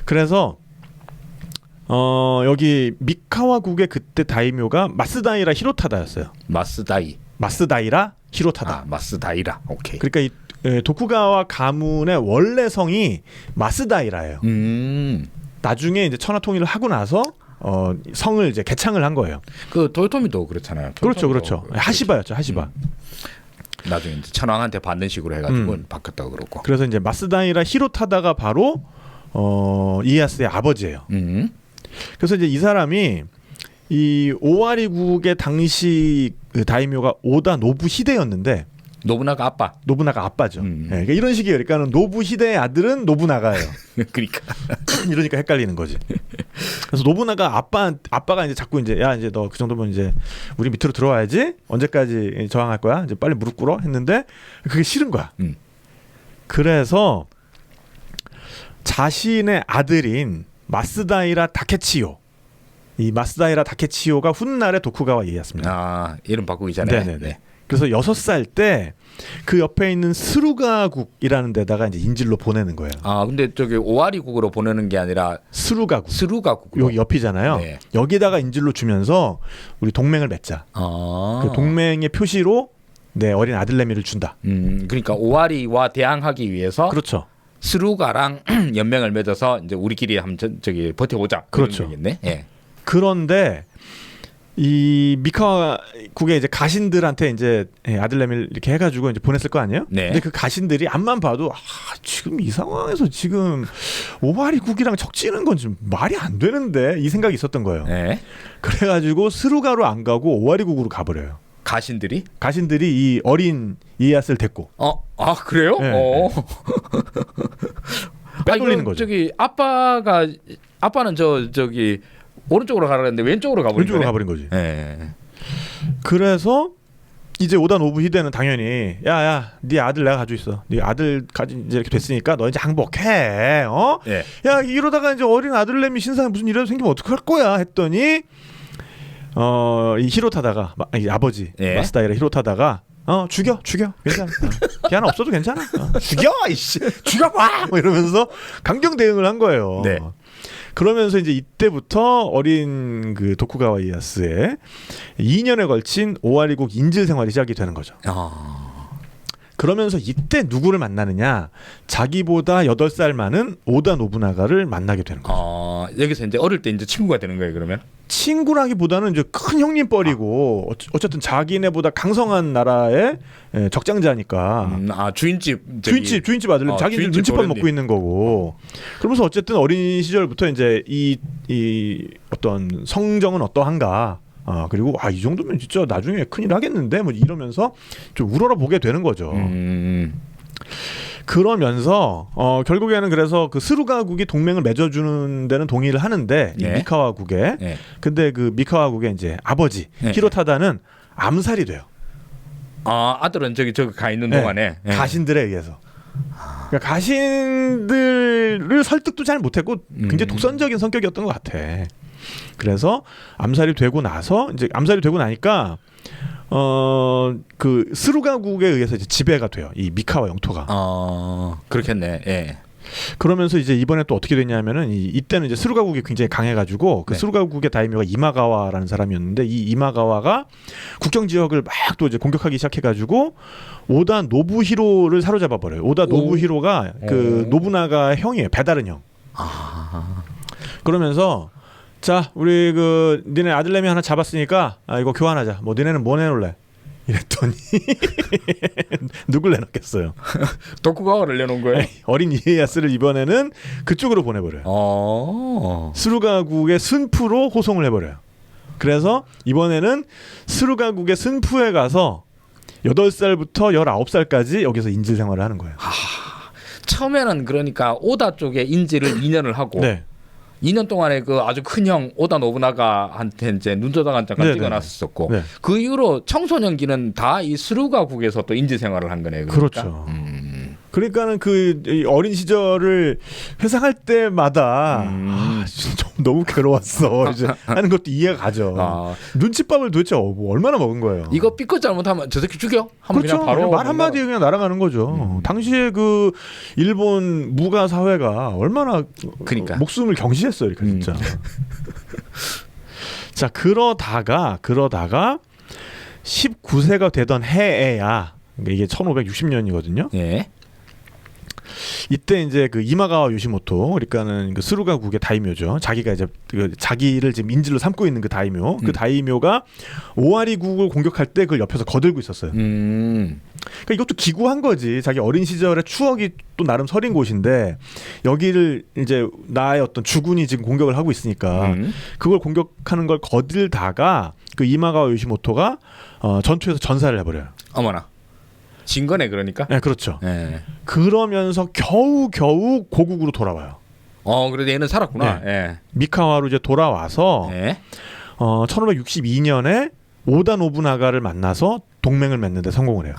그래서 여기 미카와 국의 그때 다이묘가 마스다이라 히로타다였어요. 마스다이라 히로타다. 마스다이라. 오케이. 그러니까 이 도쿠가와 가문의 원래 성이 마스다이라예요. 나중에 이제 천하 통일을 하고 나서 성을 이제 개창을 한 거예요. 그 도요토미도 그렇잖아요. 그렇죠. 하시바였죠. 하시바. 나중에 이제 천황한테 받는 식으로 해가지고 바뀌었다고 그러고. 그래서 이제 마스다이라 히로타다가 바로 이에야스의 아버지예요. 그래서 이제 이 사람이 이 오와리국의 당시 그 다이묘가 오다 노부히데였는데 노부나가 아빠죠. 네, 그러니까 이런 식이에요. 그러니까는 노부히데의 아들은 노부나가예요. 그러니까 이러니까 헷갈리는 거지. 그래서 노부나가 아빠가 이제 자꾸 이제 야 이제 너 그 정도면 이제 우리 밑으로 들어와야지. 언제까지 저항할 거야? 이제 빨리 무릎 꿇어 했는데 그게 싫은 거야. 그래서 자신의 아들인 마스다이라 다케치요. 이 마스다이라 다케치요가 훗날의 도쿠가와 이에야스입니다. 이름 바꾸기 전에. 네네네. 그래서 6살 때 그 옆에 있는 스루가국이라는 데다가 이제 인질로 보내는 거예요. 근데 저기 오와리국으로 보내는 게 아니라 스루가국. 여기 옆이잖아요. 네. 여기다가 인질로 주면서 우리 동맹을 맺자. 그 동맹의 표시로 내 어린 아들내미를 준다. 그러니까 오와리와 대항하기 위해서. 그렇죠. 스루가랑 연맹을 맺어서 이제 우리끼리 한번 저기 버텨보자. 그렇죠. 예. 그런데 이 미카와 국의 이제 가신들한테 이제 아들내미를 이렇게 해가지고 이제 보냈을 거 아니에요? 네. 근데 그 가신들이 앞만 봐도 지금 이 상황에서 지금 오와리 국이랑 적지는 건 좀 말이 안 되는데 이 생각이 있었던 거예요. 네. 그래가지고 스루가로 안 가고 오와리 국으로 가버려요. 가신들이 이 어린 이에야스를 데리고. 그래요? 네. 빼돌리는 거죠. 저기 아빠는 저기 오른쪽으로 가라 했는데 왼쪽으로 가버린 거지. 네. 그래서 이제 오다 노부히데는 당연히 야야 네 아들 내가 가지고 있어. 네 아들 가진 이제 이렇게 됐으니까 너 이제 항복해. 네. 야 이러다가 이제 어린 아들내미 신상에 무슨 일이라도 생기면 어떡할 거야 했더니 이 히로타다가 이 아버지 마스다이라 히로타다가 죽여 괜찮아. 걔 하나 없어도 괜찮아. 죽여 이씨 죽여봐 뭐 이러면서 강경 대응을 한 거예요. 네. 그러면서 이제 이때부터 어린 그 도쿠가와 이에야스의 2년에 걸친 오와리국 인질 생활이 시작이 되는 거죠. 그러면서 이때 누구를 만나느냐? 자기보다 8살 많은 오다 노부나가를 만나게 되는 거죠. 여기서 이제 어릴 때 이제 친구가 되는 거예요, 그러면? 친구라기보다는 이제 큰 형님 뻘이고 어쨌든 자기네보다 강성한 나라의 적장자니까. 주인집 아들 자기들 주인집 눈치밥 도련님. 먹고 있는 거고. 그러면서 어쨌든 어린 시절부터 이제 이 어떤 성정은 어떠한가. 그리고 이 정도면 진짜 나중에 큰일 하겠는데 뭐 이러면서 좀 우러러 보게 되는 거죠. 그러면서 결국에는 그래서 그 스루가국이 동맹을 맺어주는 데는 동의를 하는데 이 미카와국에 근데 그 미카와국의 이제 아버지 히로타다는 암살이 돼요. 아들은 저기 가 있는 동안에 가신들에 의해서. 그러니까 가신들을 설득도 잘 못했고 굉장히 독선적인 성격이었던 것 같아. 그래서 암살이 되고 나니까 그 스루가국에 의해서 이제 지배가 돼요. 이 미카와 영토가. 그렇겠네. 예. 그러면서 이제 이번에 또 어떻게 됐냐면은 이때는 이제 스루가국이 굉장히 강해가지고 그 스루가국의 다이묘가 이마가와라는 사람이었는데 이 이마가와가 국경 지역을 막 또 이제 공격하기 시작해가지고 오다 노부히로를 사로잡아 버려요. 오다 노부히로가 그 노부나가의 형이에요. 배다른 형. 그러면서 자 우리 그 니네 아들내미 하나 잡았으니까 이거 교환하자. 뭐 니네는 뭐 내놓을래? 이랬더니 누굴 내놓겠어요? 도쿠가와를 내놓은 거예요? 어린 이에야스를 이번에는 그쪽으로 보내버려요. 스루가국의 순푸로 호송을 해버려요. 그래서 이번에는 스루가국의 순푸에 가서 8살부터 19살까지 여기서 인질 생활을 하는 거예요. 처음에는 그러니까 오다 쪽에 인질을 2년을 하고 2년 동안에 그 아주 큰 형 오다 노부나가한테 이제 눈도장한 잠깐 찍어놨었고 그 이후로 청소년기는 다 이 스루가국에서 또 인질 생활을 한 거네요. 그러니까? 그렇죠. 그러니까는 그 어린 시절을 회상할 때마다 좀 너무 괴로웠어. 이제 하는 것도 이해가 가죠. 눈칫밥을 도대체 얼마나 먹은 거예요. 이거 삐끗 잘못하면 저 새끼 죽여? 하면 그렇죠. 그냥 바로 말 한마디에 그냥 날아가는 거죠. 당시에 그 일본 무가 사회가 얼마나 목숨을 경시했어요. 진짜. 자 그러다가 19세가 되던 해에야 이게 1560년이거든요. 예. 이때 이제 그 이마가와 요시모토 그러니까는 그 스루가국의 다이묘죠. 자기가 이제 그 자기를 지금 인질로 삼고 있는 그 다이묘. 그 다이묘가 오와리국을 공격할 때 그걸 옆에서 거들고 있었어요. 그러니까 이것도 기구한 거지. 자기 어린 시절의 추억이 또 나름 서린 곳인데 여기를 이제 나의 어떤 주군이 지금 공격을 하고 있으니까 그걸 공격하는 걸 거들다가 그 이마가와 요시모토가 전투에서 전사를 해버려요. 어머나. 진 거네 그러니까. 네, 그렇죠. 그러면서 겨우 고국으로 돌아와요. 그래도 얘는 살았구나. 미카와로 이제 돌아와서 1562년에 오다 노부나가를 만나서 동맹을 맺는데 성공을 해요.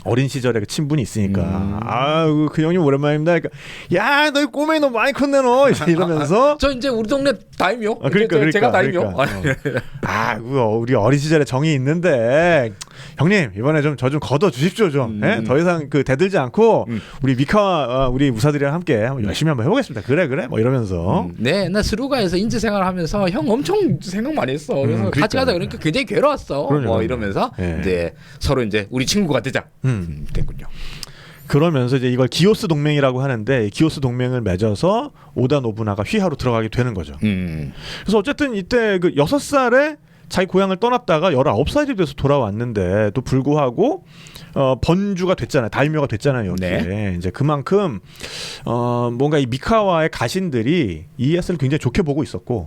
어린 시절에 그 친분이 있으니까 그 형님 오랜만입니다. 그러니까 야 너 꼬맹이 너 많이 컸네 너 이러면서 저 이제 우리 동네 다이묘. 그러니까 제가 다이묘. 우리 어린 시절에 정이 있는데 형님 이번에 좀 저 좀 걷어 주십시오 좀. 더 이상 그 대들지 않고 우리 미카와 우리 무사들이랑 함께 열심히 한번 해보겠습니다. 그래 뭐 이러면서. 나 스루가에서 인질 생활하면서 형 엄청 생각 많이 했어. 그래서 같이 가자 그러니까 굉장히 괴로웠어. 뭐 이러면서 이제 서로 이제 우리 친구가 되자. 됐군요. 그러면서 이제 이걸 기요스 동맹이라고 하는데 기요스 동맹을 맺어서 오다 노부나가 휘하로 들어가게 되는 거죠. 그래서 어쨌든 이때 그 6살에 자기 고향을 떠났다가 19살이 돼서 돌아왔는데 또 불구하고 번주가 됐잖아요. 다이묘가 됐잖아요. 여기에. 이제 그만큼 뭔가 이 미카와의 가신들이 이에야스를 굉장히 좋게 보고 있었고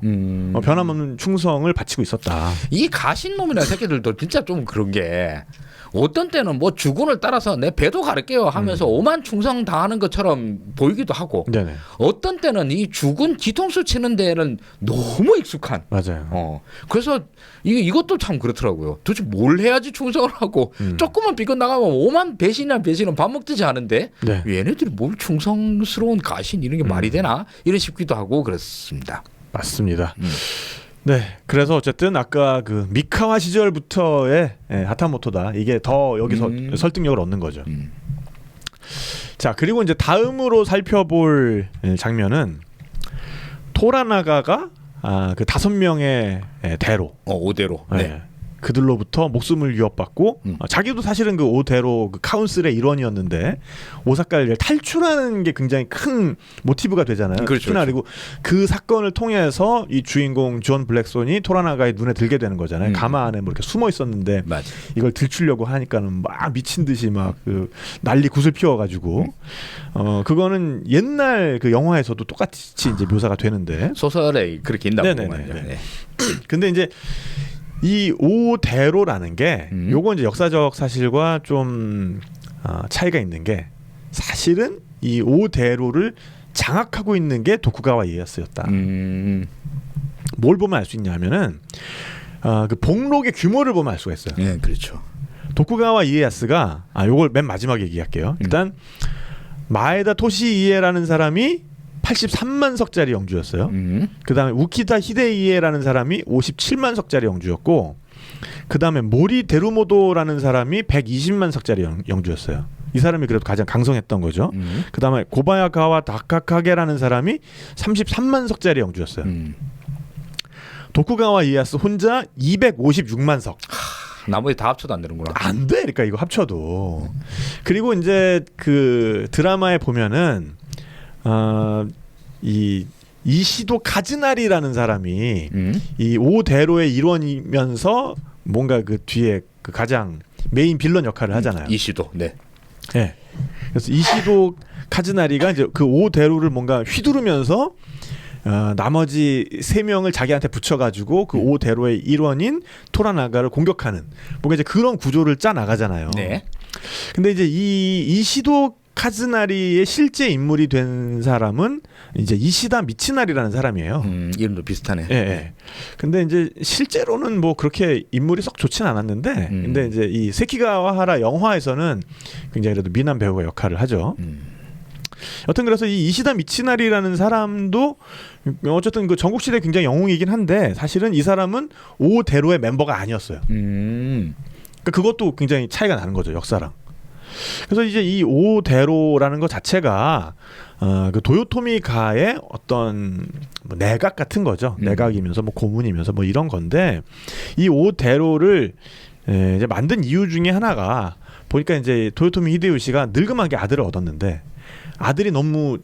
변함없는 충성을 바치고 있었다. 이 가신놈이라는 새끼들도 진짜 좀 그런 게 어떤 때는 뭐 주군을 따라서 내 배도 가를게요 하면서 오만 충성 당하는 것처럼 보이기도 하고 어떤 때는 이 주군 뒤통수 치는 데는 너무 익숙한. 맞아요. 그래서 이것도 참 그렇더라고요. 도대체 뭘 해야지 충성을 하고 조금만 삐끗 나가면 오만 배신은 밥 먹듯이 하는데 얘네들이 뭘 충성스러운 가신 이런 게 말이 되나 이런 싶기도 하고 그렇습니다. 맞습니다. 네, 그래서 어쨌든 아까 그 미카와 시절부터의 하타모토다. 이게 더 여기서 설득력을 얻는 거죠. 자, 그리고 이제 다음으로 살펴볼 장면은 토라나가가 그 5명의 대로, 5대로. 그들로부터 목숨을 위협받고 자기도 사실은 그 오대로 그 카운슬의 일원이었는데 오사카를 탈출하는 게 굉장히 큰 모티브가 되잖아요. 그렇죠. 그리고 그 사건을 통해서 이 주인공 존 블랙손이 토라나가의 눈에 들게 되는 거잖아요. 가마 안에 뭐 이렇게 숨어 있었는데 맞아. 이걸 들추려고 하니까는 막 미친 듯이 막 그 난리 굿을 피워가지고 그거는 옛날 그 영화에서도 똑같이 이제 묘사가 되는데 소설에 그렇게 있다고 네네네. 말이죠. 네. 근데 이제 이 오대로라는 게 요거 이제 역사적 사실과 좀 차이가 있는 게 사실은 이 오대로를 장악하고 있는 게 도쿠가와 이에야스였다. 뭘 보면 알 수 있냐면은 그 복록의 규모를 보면 알 수가 있어요. 네, 그렇죠. 도쿠가와 이에야스가 요걸 맨 마지막에 얘기할게요. 일단 마에다 토시이에라는 사람이 83만 석짜리 영주였어요. 그다음에 우키다 히데이에라는 사람이 57만 석짜리 영주였고 그다음에 모리 데루모도라는 사람이 120만 석짜리 영주였어요. 이 사람이 그래도 가장 강성했던 거죠. 그다음에 고바야가와 다카카게라는 사람이 33만 석짜리 영주였어요. 도쿠가와 이에야스 혼자 256만 석. 나머지 다 합쳐도 안 되는구나. 안 돼. 그러니까 이거 합쳐도. 그리고 이제 그 드라마에 보면은 이 이시도 카즈나리라는 사람이 이 오대로의 일원이면서 뭔가 그 뒤에 그 가장 메인 빌런 역할을 하잖아요. 이시도. 네. 네. 그래서 이시도 카즈나리가 이제 그 오대로를 뭔가 휘두르면서 나머지 3명을 자기한테 붙여가지고 그 오대로의 일원인 토라나가를 공격하는 뭔가 이제 그런 구조를 짜 나가잖아요. 네. 근데 이제 이 이시도 카즈나리의 실제 인물이 된 사람은 이제 이시다 미치나리라는 사람이에요. 이름도 비슷하네. 예. 예. 근데 이제 실제로는 뭐 그렇게 인물이 썩 좋진 않았는데, 근데 이제 이 세키가와하라 영화에서는 굉장히 그래도 미남 배우가 역할을 하죠. 여튼 그래서 이 이시다 미치나리라는 사람도 어쨌든 그 전국시대 굉장히 영웅이긴 한데 사실은 이 사람은 오대로의 멤버가 아니었어요. 그러니까 그것도 굉장히 차이가 나는 거죠, 역사랑. 그래서 이제 이 오대로라는 것 자체가 그 도요토미 가의 어떤 뭐 내각 같은 거죠. 내각이면서 뭐 고문이면서 뭐 이런 건데 이 오대로를 이제 만든 이유 중에 하나가 보니까 이제 도요토미 히데요시가 늙음하게 아들을 얻었는데 아들이 너무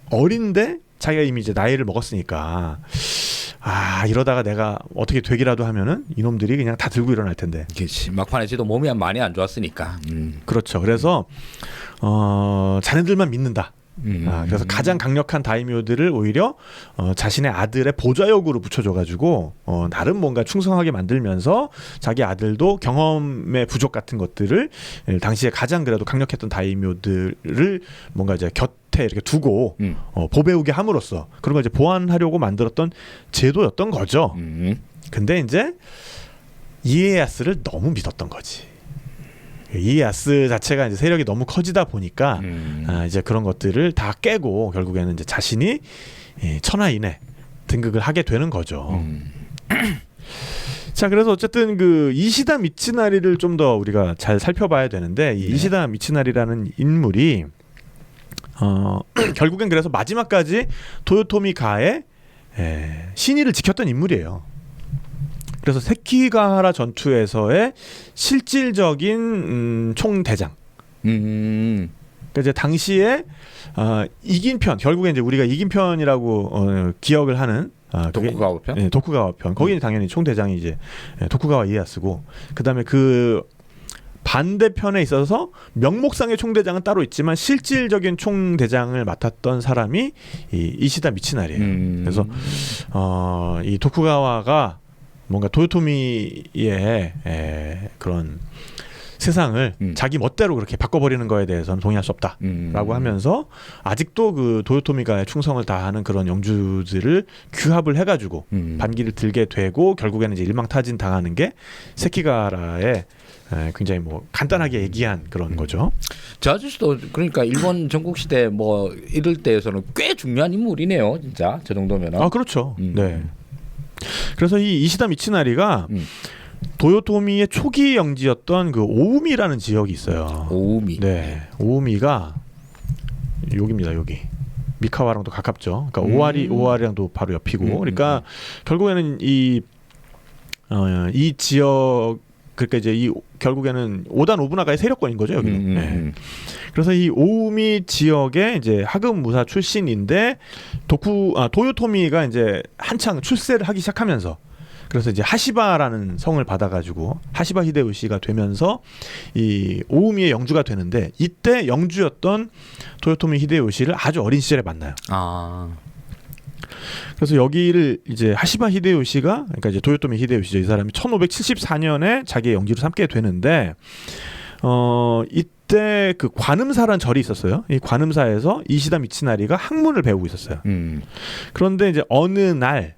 어린데 자기가 이미 이제 나이를 먹었으니까 이러다가 내가 어떻게 되기라도 하면은 이놈들이 그냥 다 들고 일어날 텐데. 그렇지. 막판에 지도 몸이 많이 안 좋았으니까. 그렇죠. 그래서 자네들만 믿는다. 그래서 가장 강력한 다이묘들을 오히려 자신의 아들의 보좌역으로 붙여줘가지고 나름 뭔가 충성하게 만들면서 자기 아들도 경험의 부족 같은 것들을 당시에 가장 그래도 강력했던 다이묘들을 뭔가 이제 곁에 이렇게 두고 보배우게 함으로써 그런 걸 이제 보완하려고 만들었던 제도였던 거죠. 근데 이제 이에야스를 너무 믿었던 거지. 이에야스 자체가 이제 세력이 너무 커지다 보니까 이제 그런 것들을 다 깨고 결국에는 이제 자신이 천하인에 등극을 하게 되는 거죠. 자, 그래서 어쨌든 그 이시다 미치나리를 좀 더 우리가 잘 살펴봐야 되는데 이 이시다 미치나리라는 인물이 결국엔 그래서 마지막까지 도요토미 가의 신의를 지켰던 인물이에요. 그래서 세키가하라 전투에서의 실질적인 총대장. 그러니까 이제 당시에 이긴 편, 결국에 이제 우리가 이긴 편이라고 기억을 하는 도쿠가와 편? 네, 도쿠가와 편. 거기는 당연히 총대장이 이제 도쿠가와 이에야스고, 그다음에 그 반대편에 있어서 명목상의 총대장은 따로 있지만 실질적인 총대장을 맡았던 사람이 이 이시다 미치나리예요. 그래서 이 도쿠가와가 뭔가 도요토미의 그런 세상을 자기 멋대로 그렇게 바꿔버리는 거에 대해서는 동의할 수 없다라고 하면서 아직도 그 도요토미가의 충성을 다하는 그런 영주들을 규합을 해가지고 반기를 들게 되고 결국에는 이제 일망타진 당하는 게 세키가라의 굉장히 뭐 간단하게 얘기한 그런 거죠. 저 아저씨도 그러니까 일본 전국 시대 뭐 이럴 때에서는 꽤 중요한 인물이네요, 진짜 저 정도면은. 그렇죠. 네. 그래서 이 이시다 미치나리가 도요토미의 초기 영지였던 그 오우미라는 지역이 있어요. 오우미. 네, 오우미가 여기입니다. 여기 미카와랑도 가깝죠. 그러니까 오와리랑도 바로 옆이고. 그러니까 결국에는 이 지역의 그러니까 이제 이 결국에는 5단 5분화가의 세력권인 거죠 여기는. 네. 그래서 이 오우미 지역의 이제 하급 무사 출신인데 도요토미가 이제 한창 출세를 하기 시작하면서 그래서 이제 하시바라는 성을 받아가지고 하시바 히데요시가 되면서 이 오우미의 영주가 되는데 이때 영주였던 도요토미 히데요시를 아주 어린 시절에 만나요. 그래서 여기를 이제 하시바 히데요시가 그러니까 이제 도요토미 히데요시죠. 이 사람이 1574년에 자기의 영지로 삼게 되는데 이때 그 관음사라는 절이 있었어요. 이 관음사에서 이시다 미치나리가 학문을 배우고 있었어요. 그런데 이제 어느 날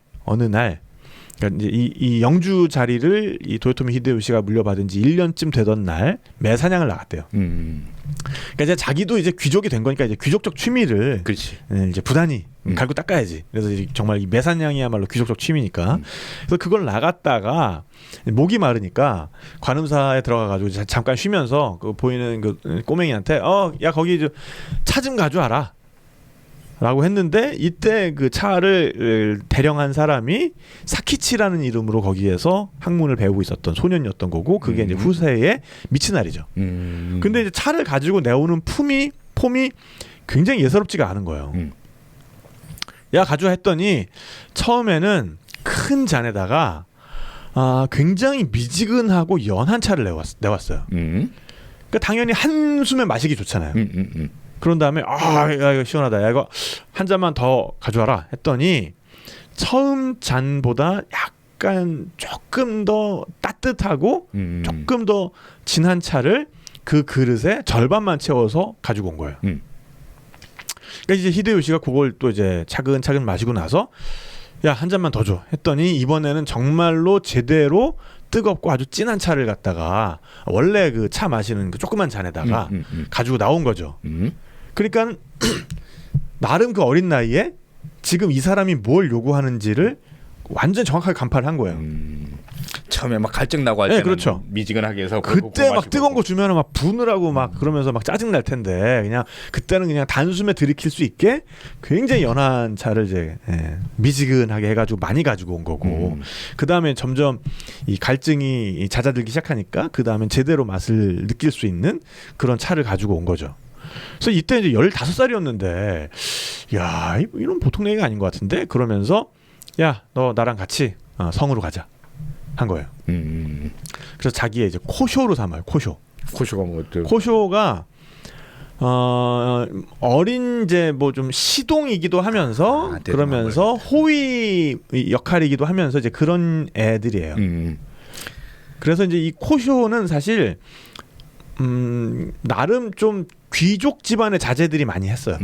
그러니까 이제 이 영주 자리를 이 도요토미 히데요시가 물려받은 지 1년쯤 되던 날 매사냥을 나갔대요. 그러니까 이제 자기도 이제 귀족이 된 거니까 이제 귀족적 취미를 그렇지. 이제 부단히 갈고 닦아야지. 그래서 이제 정말 이 매사냥이야말로 귀족적 취미니까. 그래서 그걸 나갔다가 목이 마르니까 관음사에 들어가가지고 잠깐 쉬면서 그 보이는 그 꼬맹이한테 야 거기 차 좀 가져와라. 라고 했는데 이때 그 차를 대령한 사람이 사키치라는 이름으로 거기에서 학문을 배우고 있었던 소년이었던 거고 그게 이제 후세의 미치나리죠. 근데 이제 차를 가지고 내오는 폼이 굉장히 예사롭지가 않은 거예요. 야 가져와 했더니 처음에는 큰 잔에다가 굉장히 미지근하고 연한 차를 내왔어요. 그러니까 당연히 한숨에 마시기 좋잖아요. 그런 다음에 야 이거 시원하다. 야 이거 한 잔만 더 가져와라 했더니 처음 잔보다 약간 조금 더 따뜻하고 조금 더 진한 차를 그 그릇에 절반만 채워서 가지고 온 거예요. 그러니까 이제 히데요시가 그걸 또 이제 차근차근 마시고 나서 야 한 잔만 더 줘 했더니 이번에는 정말로 제대로 뜨겁고 아주 진한 차를 갖다가 원래 그 차 마시는 그 조그만 잔에다가 가지고 나온 거죠. 그러니까 나름 그 어린 나이에 지금 이 사람이 뭘 요구하는지를 완전 정확하게 간파를 한 거예요. 처음에 막 갈증 나고 할 때는 그렇죠. 미지근하게 해서 그때 막 뜨거운 거 주면은 막 분을 하고 막 그러면서 막 짜증 날 텐데 그냥 그때는 그냥 단숨에 들이킬 수 있게 굉장히 연한 차를 이제 미지근하게 해가지고 많이 가지고 온 거고 그 다음에 점점 이 갈증이 잦아들기 시작하니까 그 다음에 제대로 맛을 느낄 수 있는 그런 차를 가지고 온 거죠. 그래서 이때 이제 15살이었는데 야 이런 보통 얘기가 아닌 것 같은데 그러면서 야 너 나랑 같이 성으로 가자 한 거예요. 그래서 자기의 이제 코쇼로 삼아요. 코쇼가 뭐죠? 코쇼가 어린 이제 뭐 좀 시동이기도 하면서 그러면서 호위 역할이기도 하면서 이제 그런 애들이에요. 그래서 이제 이 코쇼는 사실 나름 좀 귀족 집안의 자제들이 많이 했어요.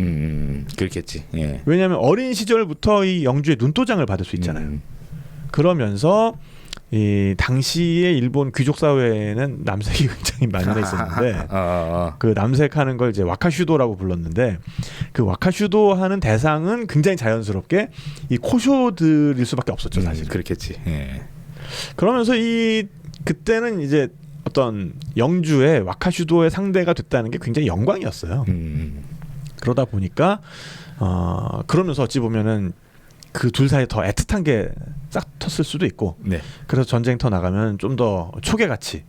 그렇겠지. 예. 왜냐하면 어린 시절부터 이 영주의 눈도장을 받을 수 있잖아요. 그러면서 이 당시의 일본 귀족 사회에는 남색이 굉장히 만연해 있었는데 그 남색하는 걸 이제 와카슈도라고 불렀는데 그 와카슈도 하는 대상은 굉장히 자연스럽게 이 코쇼들일 수밖에 없었죠 사실. 그렇겠지. 예. 그러면서 그때는 이제 어떤 영주의 와카슈도의 상대가 됐다는 게 굉장히 영광이었어요. 그러다 보니까 그러면서 어찌 보면은 그 둘 사이에 더 애틋한 게 싹 텄을 수도 있고 네. 그래서 전쟁터 나가면 좀 더 초계같이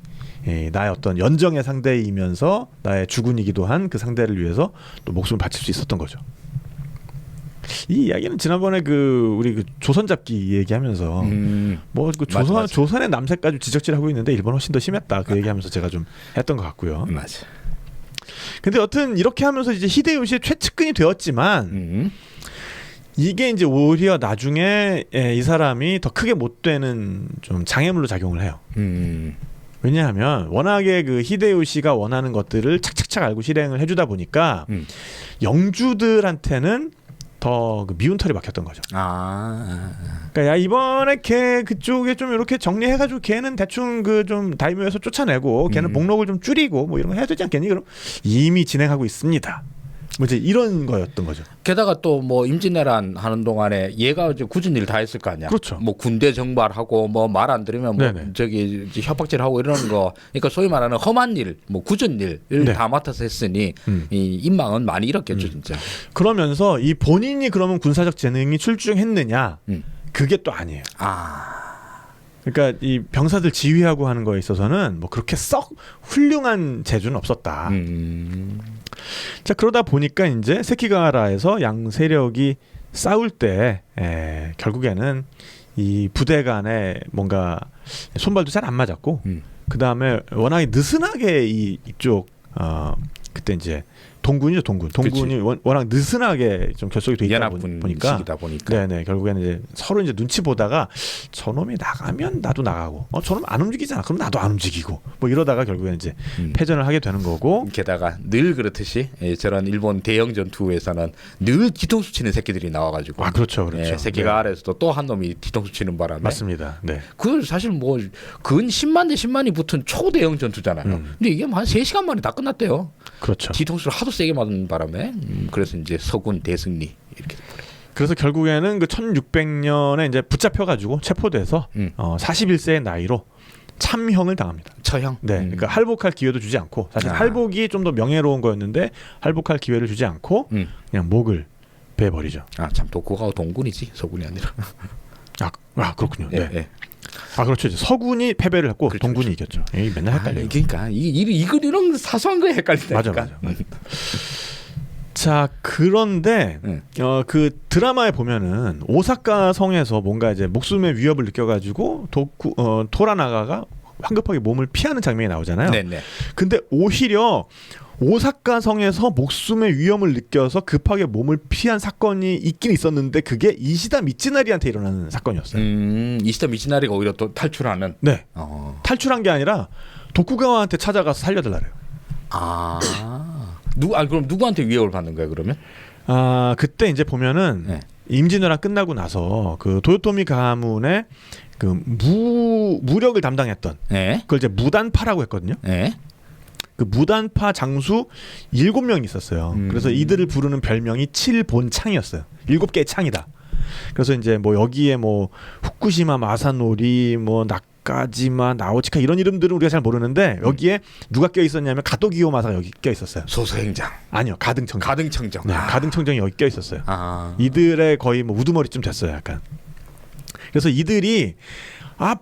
나의 어떤 연정의 상대이면서 나의 주군이기도 한 그 상대를 위해서 또 목숨을 바칠 수 있었던 거죠. 이 이야기는 지난번에 우리 조선 잡기 얘기하면서 뭐 그 조선의 남색까지 지적질하고 있는데 일본 훨씬 더 심했다 그 얘기하면서 제가 좀 했던 것 같고요. 맞아. 근데 여튼 이렇게 하면서 이제 히데요시의 최측근이 되었지만 이게 이제 오히려 나중에 이 사람이 더 크게 못 되는 좀 장애물로 작용을 해요. 왜냐하면 워낙에 그 히데요시가 원하는 것들을 착착착 알고 실행을 해주다 보니까 영주들한테는 더 그 미운 털이 박혔던 거죠. 그러니까 야 이번에 걔 그쪽에 좀 이렇게 정리해가지고 걔는 대충 그 좀 다이묘에서 쫓아내고 걔는 목록을 좀 줄이고 뭐 이런 거 해야 되지 않겠니? 그럼 이미 진행하고 있습니다. 뭐 이제 이런 거였던 거죠. 게다가 또 뭐 임진왜란 하는 동안에 얘가 이제 굳은 일 다 했을 거 아니야. 그렇죠. 뭐 군대 정발하고 뭐 말 안 들으면 뭐 네네. 저기 협박질하고 이러는 거. 그러니까 소위 말하는 험한 일, 뭐 굳은 일을 네. 다 맡아서 했으니 이 인망은 많이 잃었겠죠, 진짜. 그러면서 이 본인이 그러면 군사적 재능이 출중했느냐? 그게 또 아니에요. 그러니까 이 병사들 지휘하고 하는 거에 있어서는 뭐 그렇게 썩 훌륭한 재주는 없었다. 자, 그러다 보니까 이제 세키가하라에서 양 세력이 싸울 때 결국에는 이 부대 간에 뭔가 손발도 잘 안 맞았고 그 다음에 워낙에 느슨하게 이쪽 그때 이제 동군이죠, 동군이 워낙 느슨하게 좀 결속이 돼 있다 보니까 네네 결국에는 이제 서로 이제 눈치 보다가 저놈이 나가면 나도 나가고 저놈 안 움직이잖아 그럼 나도 안 움직이고 뭐 이러다가 결국에는 이제 패전을 하게 되는 거고 게다가 늘 그렇듯이 저런 일본 대형 전투에서는 늘 뒤통수 치는 새끼들이 나와가지고 그렇죠 세키가하라에서도 또 한 놈이 뒤통수 치는 바람에 맞습니다. 네. 그 사실 뭐 근 10만 대 10만이 붙은 초대형 전투잖아요. 근데 이게 한 3시간 만에 다 끝났대요. 그렇죠. 뒤통수를 하도 세게 맞은 바람에 그래서 이제 서군 대승리 이렇게 돼버려요. 그래서 결국에는 그 1600년에 이제 붙잡혀가지고 체포돼서 41세의 나이로 참형을 당합니다. 처형. 네, 그러니까 할복할 기회도 주지 않고 사실 할복이 좀 더 명예로운 거였는데 할복할 기회를 주지 않고 그냥 목을 베버리죠. 참 도쿠가와 동군이지 서군이 아니라. 그렇군요. 예, 네. 예. 그렇죠. 이제 서군이 패배를 했고 그렇죠, 동군이 이겼죠. 맨날 헷갈려요. 그러니까 이런 사소한 거에 헷갈린다니까. 맞아. 자, 그런데 그 드라마에 보면은 오사카 성에서 뭔가 이제 목숨의 위협을 느껴가지고 토라나가가 황급하게 몸을 피하는 장면이 나오잖아요. 네네. 근데 오히려 오사카 성에서 목숨의 위험을 느껴서 급하게 몸을 피한 사건이 있긴 있었는데 그게 이시다 미츠나리한테 일어나는 사건이었어요. 이시다 미츠나리가 오히려 또 탈출하는. 네. 탈출한 게 아니라 도쿠가와한테 찾아가서 살려달라래요. 그럼 누구한테 위협을 받는 거야 그러면? 그때 이제 보면은 임진왜란 끝나고 나서 그 도요토미 가문의 그 무력을 담당했던 그걸 이제 무단파라고 했거든요. 그 무단파 장수 7명이 있었어요. 그래서 이들을 부르는 별명이 7본창이었어요. 7개의 창이다. 그래서 이제 뭐 여기에 뭐 후쿠시마 마사노리 뭐 나카지마 나오치카 이런 이름들은 우리가 잘 모르는데 여기에 누가 껴 있었냐면 가토기요 마사가 여기 껴 있었어요. 소수행장. 아니요, 가등청정. 네, 가등청정이 여기 껴 있었어요. 이들의 거의 뭐 우두머리쯤 됐어요, 약간. 그래서 이들이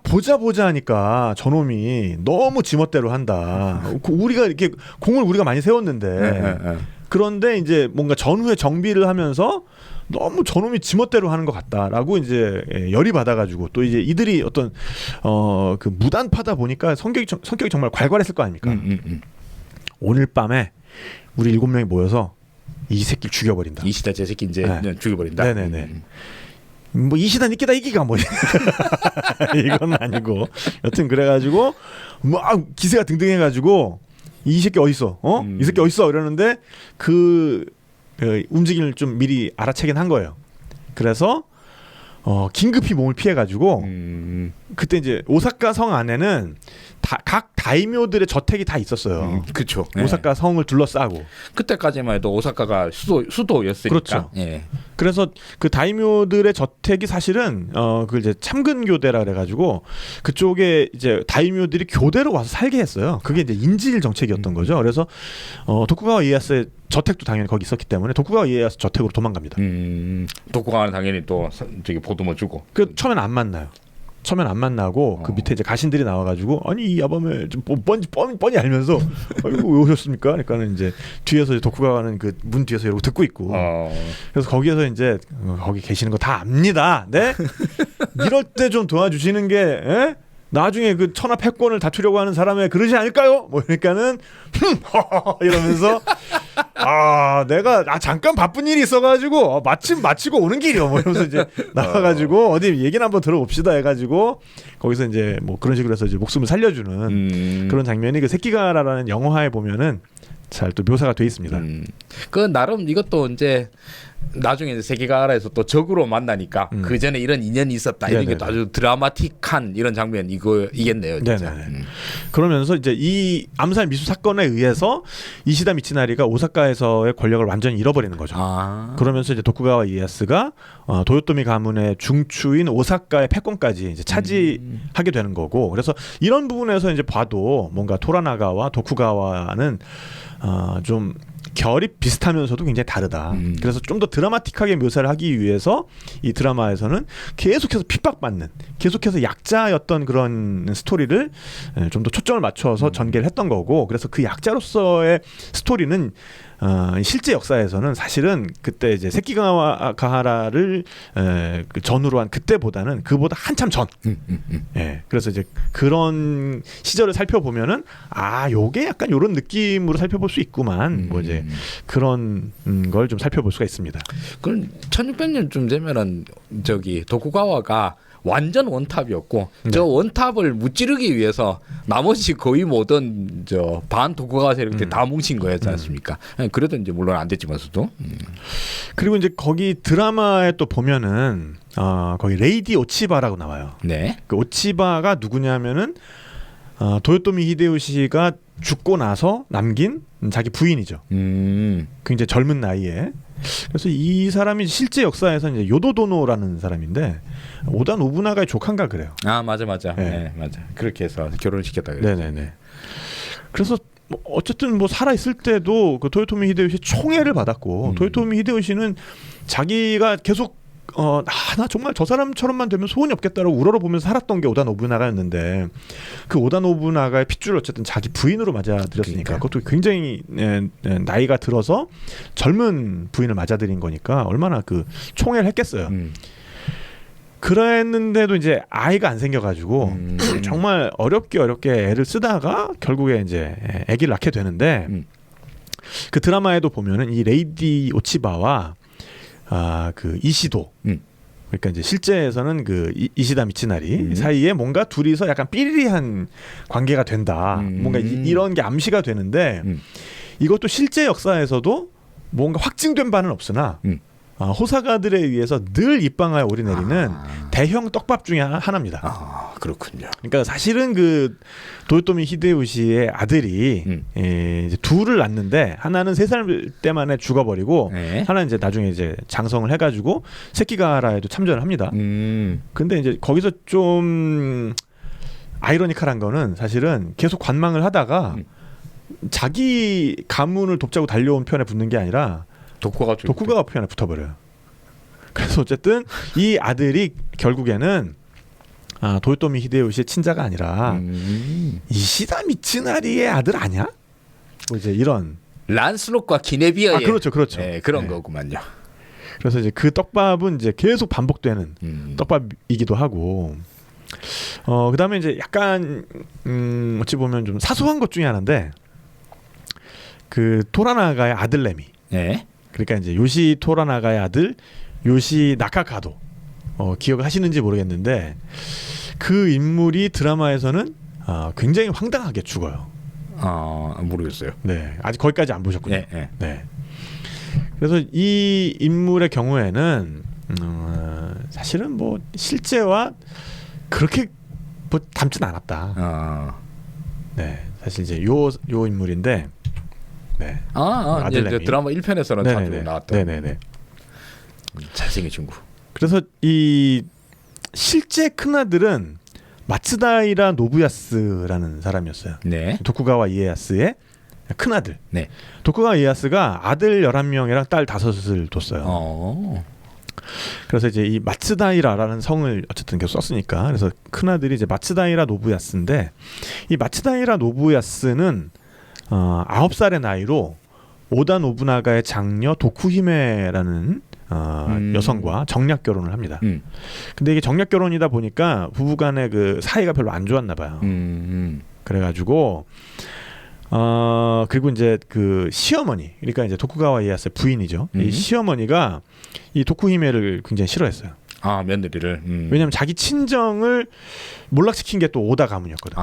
보자 하니까 저놈이 너무 지멋대로 한다. 우리가 이렇게 공을 우리가 많이 세웠는데 그런데 이제 뭔가 전후에 정비를 하면서 너무 저놈이 지멋대로 하는 것 같다라고 이제 열이 받아가지고 또 이제 이들이 어떤 그 무단파다 보니까 성격이 정말 괄괄했을 거 아닙니까? 오늘 밤에 우리 7명이 모여서 이 새끼를 죽여버린다. 이시다 제 새끼 이제 죽여버린다. 네네네. 뭐 이시다 니끼다 이기가 뭐 이건 아니고 여튼 그래가지고 막 기세가 등등해가지고 이 새끼 어딨어? 이 새끼 어딨어? 이러는데 그 움직임을 좀 미리 알아채긴 한 거예요. 그래서 긴급히 몸을 피해가지고 그때 이제 오사카 성 안에는 각 다이묘들의 저택이 다 있었어요. 그렇죠. 오사카 성을 둘러싸고 그때까지만 해도 오사카가 수도였으니까. 그렇죠. 그래서 그 다이묘들의 저택이 사실은 그 이제 참근교대라 그래가지고 그쪽에 이제 다이묘들이 교대로 와서 살게 했어요. 그게 이제 인질 정책이었던 거죠. 그래서 도쿠가와 이에야스의 저택도 당연히 거기 있었기 때문에 도쿠가와 이에야스 저택으로 도망갑니다. 도쿠가와는 당연히 또 저기 보듬어 주고. 그 처음엔 안 만나요. 처음엔 안 만나고 그 밑에 이제 가신들이 나와가지고 아니 이 야밤에 좀 뻔히 알면서 아이고 왜 오셨습니까? 그러니까는 이제 뒤에서 이제 도쿠가와는 그 문 뒤에서 이러고 듣고 있고 그래서 거기에서 이제 거기 계시는 거 다 압니다. 네? 이럴 때 좀 도와주시는 게 나중에 그 천하 패권을 다투려고 하는 사람의 그러지 않을까요? 뭐 그러니까는 이러면서 내가 잠깐 바쁜 일이 있어가지고 마침 마치고 오는 길이요. 뭐 이러면서 이제 나와가지고 어디 얘기나 한번 들어봅시다 해가지고 거기서 이제 뭐 그런 식으로 해서 이제 목숨을 살려주는 그런 장면이 그 세키가라라는 영화에 보면은 잘 또 묘사가 돼 있습니다. 그 나름 이것도 이제 나중에 이제 세키가라에서 또 적으로 만나니까 그 전에 이런 인연이 있었다 이런 게 아주 드라마틱한 이런 장면 이겠네요. 진짜. 그러면서 이제 이 암살 미수 사건에 의해서 이시다 미치나리가 오사카에서의 권력을 완전히 잃어버리는 거죠. 그러면서 이제 도쿠가와 이에야스가 도요토미 가문의 중추인 오사카의 패권까지 이제 차지하게 되는 거고, 그래서 이런 부분에서 이제 봐도 뭔가 토라나가와 도쿠가와는 좀 결이 비슷하면서도 굉장히 다르다. 그래서 좀 더 드라마틱하게 묘사를 하기 위해서 이 드라마에서는 계속해서 핍박받는, 계속해서 약자였던 그런 스토리를 좀 더 초점을 맞춰서 전개를 했던 거고, 그래서 그 약자로서의 스토리는 실제 역사에서는 사실은 그때 이제 세키가와라를 그 전후로 한 그때보다는 그보다 한참 전. 예. 그래서 이제 그런 시절을 살펴보면은 요게 약간 요런 느낌으로 살펴볼 수 있구만. 뭐 이제 그런 걸 좀 살펴볼 수가 있습니다. 그럼 1600년쯤 되면은 저기 도쿠가와가 완전 원탑이었고 저 원탑을 무찌르기 위해서 나머지 거의 모든 저 반 도쿠가와 세력들 다 뭉친 거였지 않습니까? 그래도 이제 물론 안 됐지만서도. 그리고 이제 거기 드라마에 또 보면은 거기 레이디 오치바라고 나와요. 네. 그 오치바가 누구냐면은 도요토미 히데요시가 죽고 나서 남긴 자기 부인이죠. 굉장히 젊은 나이에. 그래서 이 사람이 실제 역사에서 이제 요도도노라는 사람인데 오다 노부나가의 조카인가 그래요. 맞아. 네, 맞아. 그렇게 해서 결혼을 시켰다 그랬죠. 네네네. 그래서 뭐 어쨌든 뭐 살아 있을 때도 그 토요토미 히데요시 총애를 받았고 토요토미 히데요시는 자기가 계속 나 정말 저 사람처럼만 되면 소원이 없겠다라고 우러러보면서 살았던 게 오다 노부나가였는데 그 오다 노부나가의 핏줄을 어쨌든 자기 부인으로 맞아들였으니까 그것도 굉장히 나이가 들어서 젊은 부인을 맞아들인 거니까 얼마나 그 총애를 했겠어요. 그랬는데도 이제 아이가 안 생겨가지고 정말 어렵게 애를 쓰다가 결국에 이제 아기를 낳게 되는데 그 드라마에도 보면은 이 레이디 오치바와 그 이시도 그러니까 이제 실제에서는 그 이시다 미치나리 사이에 뭔가 둘이서 약간 삐리리한 관계가 된다. 뭔가 이런 게 암시가 되는데 이것도 실제 역사에서도 뭔가 확증된 바는 없으나 호사가들에 의해서 늘 입방하여 오르내리는 대형 떡밥 중에 하나입니다. 그렇군요. 그러니까 사실은 그 도요토미 히데요시의 아들이 이제 둘을 낳는데 하나는 3살 때만에 죽어버리고 하나는 이제 나중에 이제 장성을 해가지고 세키가라에도 참전을 합니다. 근데 이제 거기서 좀 아이러니컬한 거는 사실은 계속 관망을 하다가 자기 가문을 돕자고 달려온 편에 붙는 게 아니라 도쿠가와 편에 붙어버려요. 그래서 어쨌든 이 아들이 결국에는 도요토미 히데요시의 친자가 아니라 이시다 미츠나리의 아들 아니야? 뭐 이제 이런 란슬롯과 기네비아의 그렇죠. 네, 그런 거구만요. 그래서 이제 그 떡밥은 이제 계속 반복되는 떡밥이기도 하고 그다음에 이제 약간 어찌 보면 좀 사소한 것 중에 하나인데 그 토라나가의 아들 레미. 네. 그러니까 이제 요시 토라나가의 아들 요시 나카카도 기억을 하시는지 모르겠는데 그 인물이 드라마에서는 굉장히 황당하게 죽어요. 모르겠어요. 네, 아직 거기까지 안 보셨군요. 네. 그래서 이 인물의 경우에는 사실은 뭐 실제와 그렇게 뭐 닮진 않았다. 네, 사실 이제 요 인물인데. 네. 이제 드라마 1편에서는 자주 나왔던. 네네네. 잘생긴 친구. 그래서 이 실제 큰아들은 마츠다이라 노부야스라는 사람이었어요. 네. 도쿠가와 이에야스의 큰아들. 네. 도쿠가와 이에야스가 아들 11명이랑 딸 5을 뒀어요. 그래서 이제 이 마츠다이라라는 성을 어쨌든 계속 썼으니까 그래서 큰아들이 이제 마츠다이라 노부야스인데 이 마츠다이라 노부야스는 9살의 나이로 오다 노부나가의 장녀 도쿠히메라는 여성과 정략 결혼을 합니다. 근데 이게 정략 결혼이다 보니까 부부간의 그 사이가 별로 안 좋았나 봐요. 그래가지고 그리고 이제 그 시어머니, 그러니까 이제 도쿠가와 이에야스의 부인이죠. 이 시어머니가 이 도쿠히메를 굉장히 싫어했어요. 며느리를. 왜냐하면 자기 친정을 몰락시킨 게 또 오다 가문이었거든.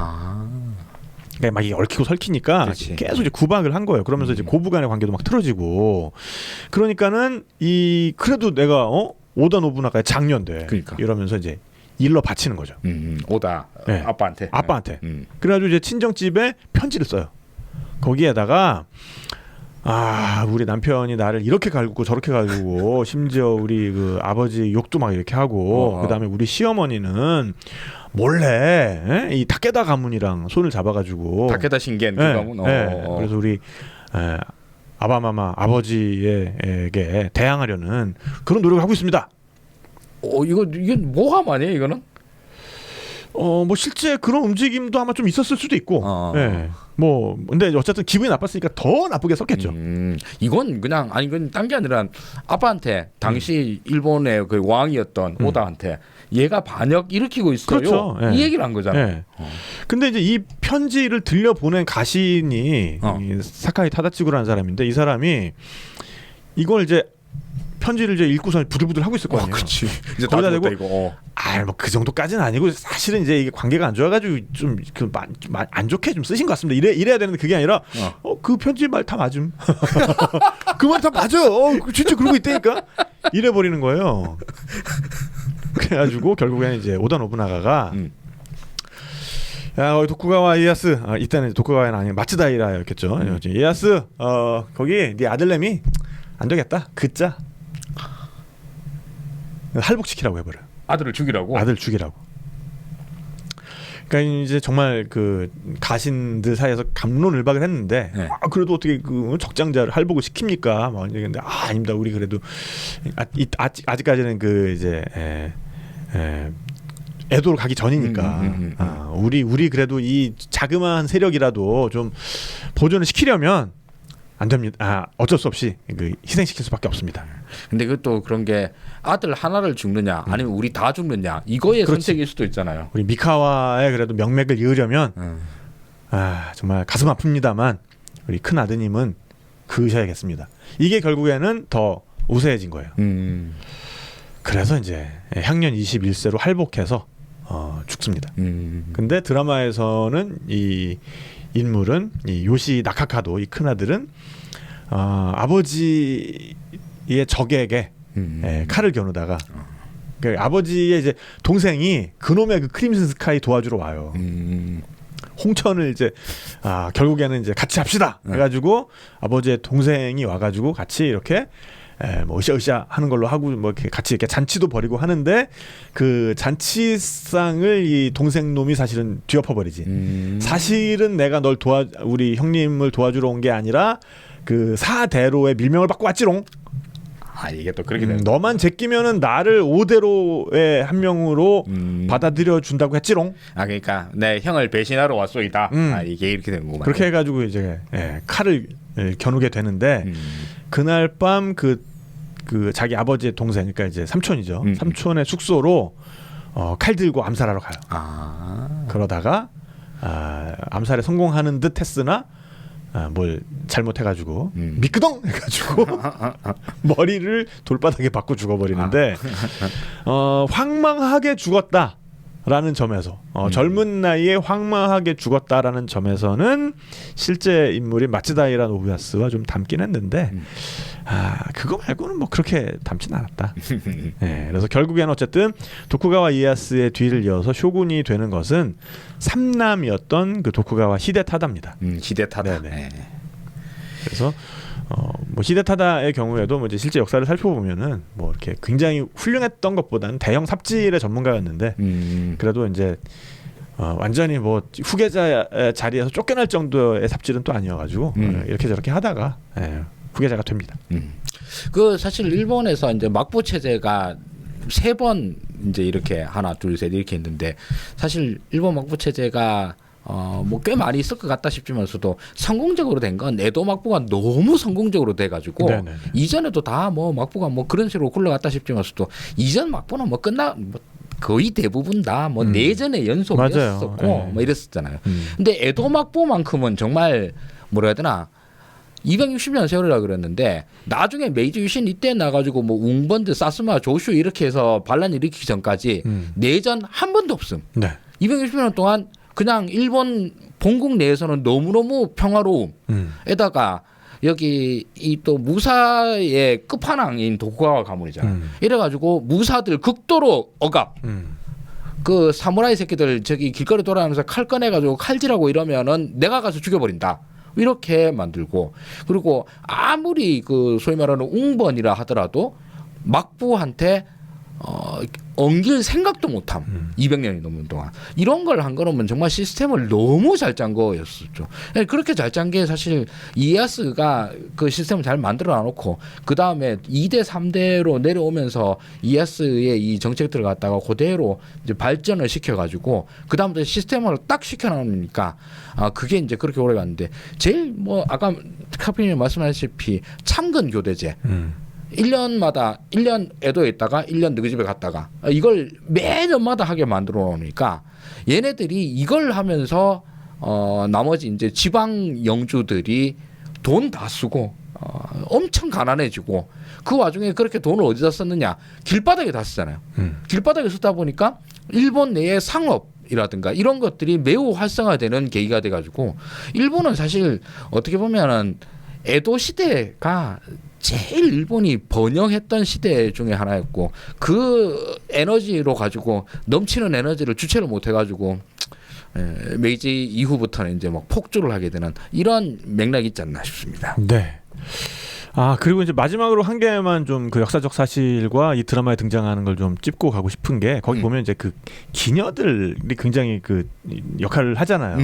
그러니까 막 이게 얽히고 설키니까 그렇지. 계속 이제 구박을 한 거예요. 그러면서 이제 고부간의 관계도 막 틀어지고 그러니까는 이 그래도 내가 오다 노부나가의 장녀인데 그러니까. 이러면서 이제 일러 바치는 거죠. 오다 네. 아빠한테. 그래가지고 이제 친정집에 편지를 써요. 거기에다가 우리 남편이 나를 이렇게 갈구고 저렇게 갈구고 심지어 우리 그 아버지 욕도 막 이렇게 하고 그다음에 우리 시어머니는 몰래 이 다케다 가문이랑 손을 잡아가지고 다케다 신겐 그 가문. 그래서 우리 아바마마 아버지에게 대항하려는 그런 노력을 하고 있습니다. 이게 모함 아니에요, 이거는? 뭐 실제 그런 움직임도 아마 좀 있었을 수도 있고, 예. 뭐 근데 어쨌든 기분이 나빴으니까 더 나쁘게 썼겠죠. 이건 그냥 아니 이건 딴 게 아니라 아빠한테 당시 일본의 그 왕이었던 오다한테 얘가 반역 일으키고 있어요. 그렇죠. 예. 이 얘기를 한 거잖아요. 예. 근데 이제 이 편지를 들려 보낸 가신이 이 사카이 타다치구라는 사람인데 이 사람이 이걸 이제 편지를 이제 읽고서 부들부들 하고 있을 거 아니에요. 그렇지. 이제 거기다 다 대고 이거. 뭐 그 정도까지는 아니고 사실은 이제 이게 관계가 안 좋아가지고 좀 안 좋게 좀 쓰신 것 같습니다. 이래야 되는데 그게 아니라 그 편지 말 다 맞음. 그 말 다 맞아요. 진짜 그러고 있다니까. 이래 버리는 거예요. 그래가지고 결국에는 이제 오다 노부나가가 야 도쿠가와 이에야스 이때는 도쿠가와는 아니고 마츠다이라였겠죠. 이에야스 거기 네 아들내미 안 되겠다. 그자 할복시키라고 해버려. 아들을 죽이라고. 아들 죽이라고. 그러니까 이제 정말 그 가신들 사이에서 갑론을박을 했는데 네. 그래도 어떻게 그 적장자를 할복을 시킵니까? 막 근데 아닙니다. 우리 그래도 아직까지는 그 이제 에도로 가기 전이니까 우리 그래도 이 자그마한 세력이라도 좀 보존을 시키려면 안 됩니다. 어쩔 수 없이 그 희생시킬 수밖에 없습니다. 근데 그것도 그런 게 아들 하나를 죽느냐 아니면 우리 다 죽느냐 이거의 그렇지. 선택일 수도 있잖아요. 우리 미카와의 그래도 명맥을 이으려면 정말 가슴 아픕니다만 우리 큰 아드님은 그으셔야겠습니다. 이게 결국에는 더 우세해진 거예요. 그래서 이제 향년 21세로 할복해서 죽습니다. 근데 드라마에서는 이 인물은 이 요시 나카카도 이 큰아들은 아버지의 적에게 칼을 겨누다가 그 아버지의 이제 동생이 그놈의 그 크림슨 스카이 도와주러 와요. 홍천을 이제 결국에는 이제 같이 합시다 해가지고 아버지의 동생이 와가지고 같이 이렇게 뭐 으쌰으쌰 하는 걸로 하고 뭐 이렇게 같이 이렇게 잔치도 벌이고 하는데 그 잔치상을 이 동생 놈이 사실은 뒤엎어 버리지. 사실은 내가 우리 형님을 도와주러 온 게 아니라 그 사대로의 밀명을 받고 왔지롱. 이게 또 그렇게 되는 너만 제끼면은 나를 5대로의 한 명으로 받아들여 준다고 했지롱. 그러니까 내 형을 배신하러 왔소이다. 이게 이렇게 되는구만. 그렇게 해가지고 이제 칼을 겨누게 되는데 그날 밤 그 자기 아버지의 동생, 그러니까 이제 삼촌이죠. 삼촌의 숙소로 칼 들고 암살하러 가요. 그러다가 암살에 성공하는 듯 했으나 뭘 잘못해가지고 미끄덩 해가지고 머리를 돌바닥에 박고 죽어버리는데 황망하게 죽었다라는 점에서 젊은 나이에 황망하게 죽었다라는 점에서는 실제 인물인 마츠다이라 노부야스와 좀 닮긴 했는데 그거 말고는 뭐 그렇게 닮진 않았다. 그래서 결국에는 어쨌든 도쿠가와 이에야스의 뒤를 이어서 쇼군이 되는 것은 삼남이었던 그 도쿠가와 히데타다입니다. 히데타다. 그래서 뭐 히데타다의 경우에도 뭐 이제 실제 역사를 살펴보면은 뭐 이렇게 굉장히 훌륭했던 것보다는 대형 삽질의 전문가였는데 그래도 이제 완전히 뭐 후계자 자리에서 쫓겨날 정도의 삽질은 또 아니어가지고 이렇게 저렇게 하다가 후계자가 됩니다. 그 사실 일본에서 이제 막부 체제가 3번 이제 이렇게 하나 둘 셋 이렇게 했는데 사실 일본 막부 체제가 뭐 꽤 많이 있을 것 같다 싶지만서도 성공적으로 된 건 에도 막부가 너무 성공적으로 돼가지고 이전에도 다 뭐 막부가 뭐 그런 식으로 굴러갔다 싶지만서도 이전 막부는 뭐 거의 대부분 다 뭐 내전의 연속이었었고 뭐 이랬었잖아요. 근데 에도 막부만큼은 정말 뭐라 해야 되나 260년 세월이라 그랬는데 나중에 메이지 유신 이때 나가지고 뭐 웅번드 사스마 조슈 이렇게 해서 반란 일으키기 전까지 내전 한 번도 없음. 260년 동안 그냥 일본 본국 내에서는 너무너무 평화로움. 에다가 여기 이 또 무사의 끝판왕인 도쿠가와 가문이잖아. 이래가지고 무사들 극도로 억압. 그 사무라이 새끼들 저기 길거리 돌아다니면서 칼 꺼내가지고 칼질하고 이러면은 내가 가서 죽여버린다. 이렇게 만들고 그리고 아무리 그 소위 말하는 웅번이라 하더라도 막부한테 엉길 생각도 못함. 200년이 넘는 동안 이런 걸 한 거는 정말 시스템을 너무 잘 짠 거였었죠. 그렇게 잘 짠 게 사실 이에야스가 그 시스템을 잘 만들어 놔놓고 그 다음에 2대 3대로 내려오면서 이에야스의 이 정책들을 갖다가 그대로 이제 발전을 시켜가지고 그 다음부터 시스템을 딱 시켜놓으니까 그게 이제 그렇게 오래 갔는데 제일 뭐 아까 카피님 말씀하셨다시피 참근 교대제. 1년마다 1년 애도에 있다가 1년 너희 집에 갔다가 이걸 매년마다 하게 만들어 놓으니까 얘네들이 이걸 하면서 나머지 이제 지방 영주들이 돈 다 쓰고 엄청 가난해지고 그 와중에 그렇게 돈을 어디다 썼느냐 길바닥에 다 쓰잖아요. 길바닥에 쓰다 보니까 일본 내의 상업이라든가 이런 것들이 매우 활성화되는 계기가 돼가지고 일본은 사실 어떻게 보면은 에도 시대가 제일 일본이 번영했던 시대 중에 하나였고 그 에너지로 가지고 넘치는 에너지를 주체를 못 해가지고 메이지 이후부터는 이제 막 폭주를 하게 되는 이런 맥락이 있지 않나 싶습니다. 네. 그리고 이제 마지막으로 한 개만 좀 그 역사적 사실과 이 드라마에 등장하는 걸 좀 짚고 가고 싶은 게 거기 보면 이제 그 기녀들이 굉장히 그 역할을 하잖아요.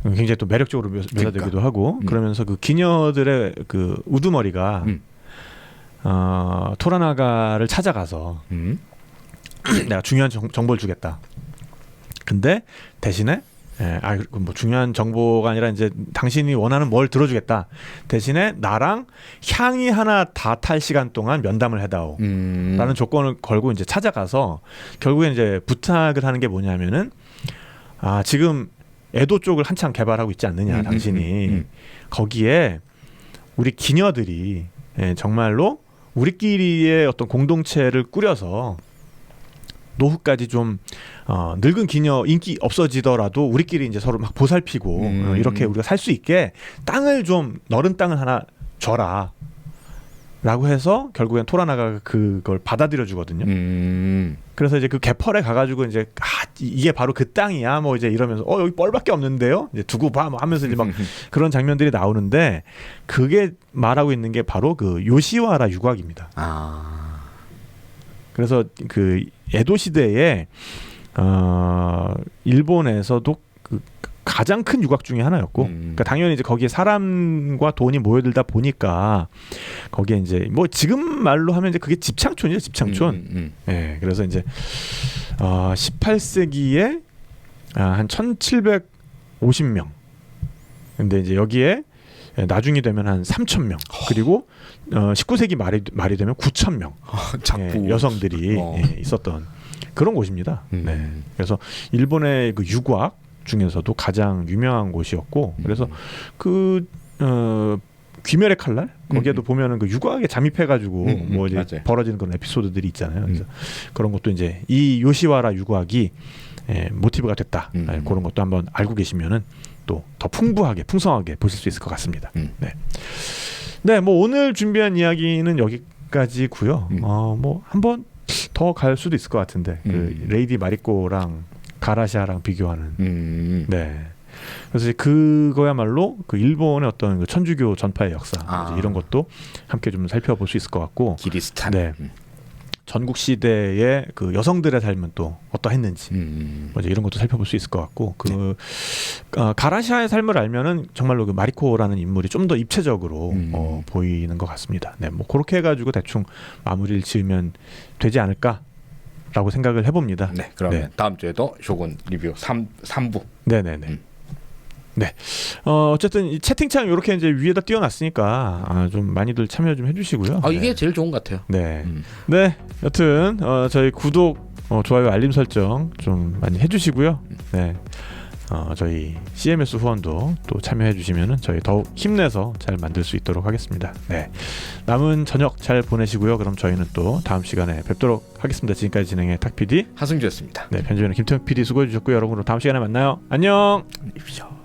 굉장히 또 매력적으로 묘사되기도 그러니까. 하고 그러면서 그 기녀들의 그 우두머리가 토라나가를 찾아가서 내가 중요한 정보를 주겠다. 근데 대신에 뭐 중요한 정보가 아니라 이제 당신이 원하는 뭘 들어주겠다. 대신에 나랑 향이 하나 다 탈 시간 동안 면담을 해다오. 라는 조건을 걸고 이제 찾아가서 결국에 이제 부탁을 하는 게 뭐냐면은 지금 에도 쪽을 한창 개발하고 있지 않느냐 당신이 거기에 우리 기녀들이 정말로 우리끼리의 어떤 공동체를 꾸려서 노후까지 좀 늙은 기녀 인기 없어지더라도 우리끼리 이제 서로 막 보살피고 이렇게 우리가 살 수 있게 땅을 좀 너른 땅을 하나 줘라. 라고 해서 결국엔 토라나가 그걸 받아들여 주거든요. 그래서 이제 그 개펄에 가가지고 이제 이게 바로 그 땅이야 뭐 이제 이러면서 여기 뻘밖에 없는데요. 이제 두고 봐 뭐 하면서 이제 막 그런 장면들이 나오는데 그게 말하고 있는 게 바로 그 요시와라 유곽입니다. 그래서 그 에도 시대에 일본에서도 그 가장 큰 유곽 중에 하나였고, 그러니까 당연히 이제 거기에 사람과 돈이 모여들다 보니까 거기에 이제 뭐 지금 말로 하면 이제 그게 집창촌이죠, 집창촌. 예, 그래서 이제 18세기에 한 1,750명. 근데 이제 여기에 나중이 되면 한 3,000명. 그리고 19세기 말이 되면 9,000명 여성들이 있었던 그런 곳입니다. 네. 그래서 일본의 그 유곽 중에서도 가장 유명한 곳이었고, 그래서 그 귀멸의 칼날 거기에도 보면은 그 유곽에 잠입해가지고 뭐 이제 맞아요. 벌어지는 그런 에피소드들이 있잖아요. 그래서 그런 것도 이제 이 요시와라 유곽이 모티브가 됐다. 그런 것도 한번 알고 계시면은 또 더 풍부하게 풍성하게 보실 수 있을 것 같습니다. 네, 뭐 오늘 준비한 이야기는 여기까지고요. 뭐 한번 더 갈 수도 있을 것 같은데 그 레이디 마리코랑 가라샤랑 비교하는. 네. 그래서 그거야말로 그 일본의 어떤 그 천주교 전파의 역사 이런 것도 함께 좀 살펴볼 수 있을 것 같고. 기리스탄. 네. 전국 시대의 그 여성들의 삶은 또 어떠했는지 뭐 이제 이런 것도 살펴볼 수 있을 것 같고 그 가라샤의 삶을 알면은 정말로 그 마리코라는 인물이 좀 더 입체적으로 보이는 것 같습니다. 네, 뭐 그렇게 해가지고 대충 마무리를 지으면 되지 않을까라고 생각을 해봅니다. 네, 그러면 다음 주에도 쇼군 리뷰 3부. 네네네. 네. 어쨌든 이 채팅창 이렇게 이제 위에다 띄워놨으니까 좀 많이들 참여 좀 해주시고요. 이게 제일 좋은 것 같아요. 네. 네. 여튼 저희 구독, 좋아요, 알림 설정 좀 많이 해주시고요. 네. 저희 CMS 후원도 또 참여해주시면은 저희 더욱 힘내서 잘 만들 수 있도록 하겠습니다. 네. 남은 저녁 잘 보내시고요. 그럼 저희는 또 다음 시간에 뵙도록 하겠습니다. 지금까지 진행의 탁 PD 하승주였습니다. 네, 편집위는 김태형 PD 수고해주셨고요. 여러분 다음 시간에 만나요. 안녕. 입쇼.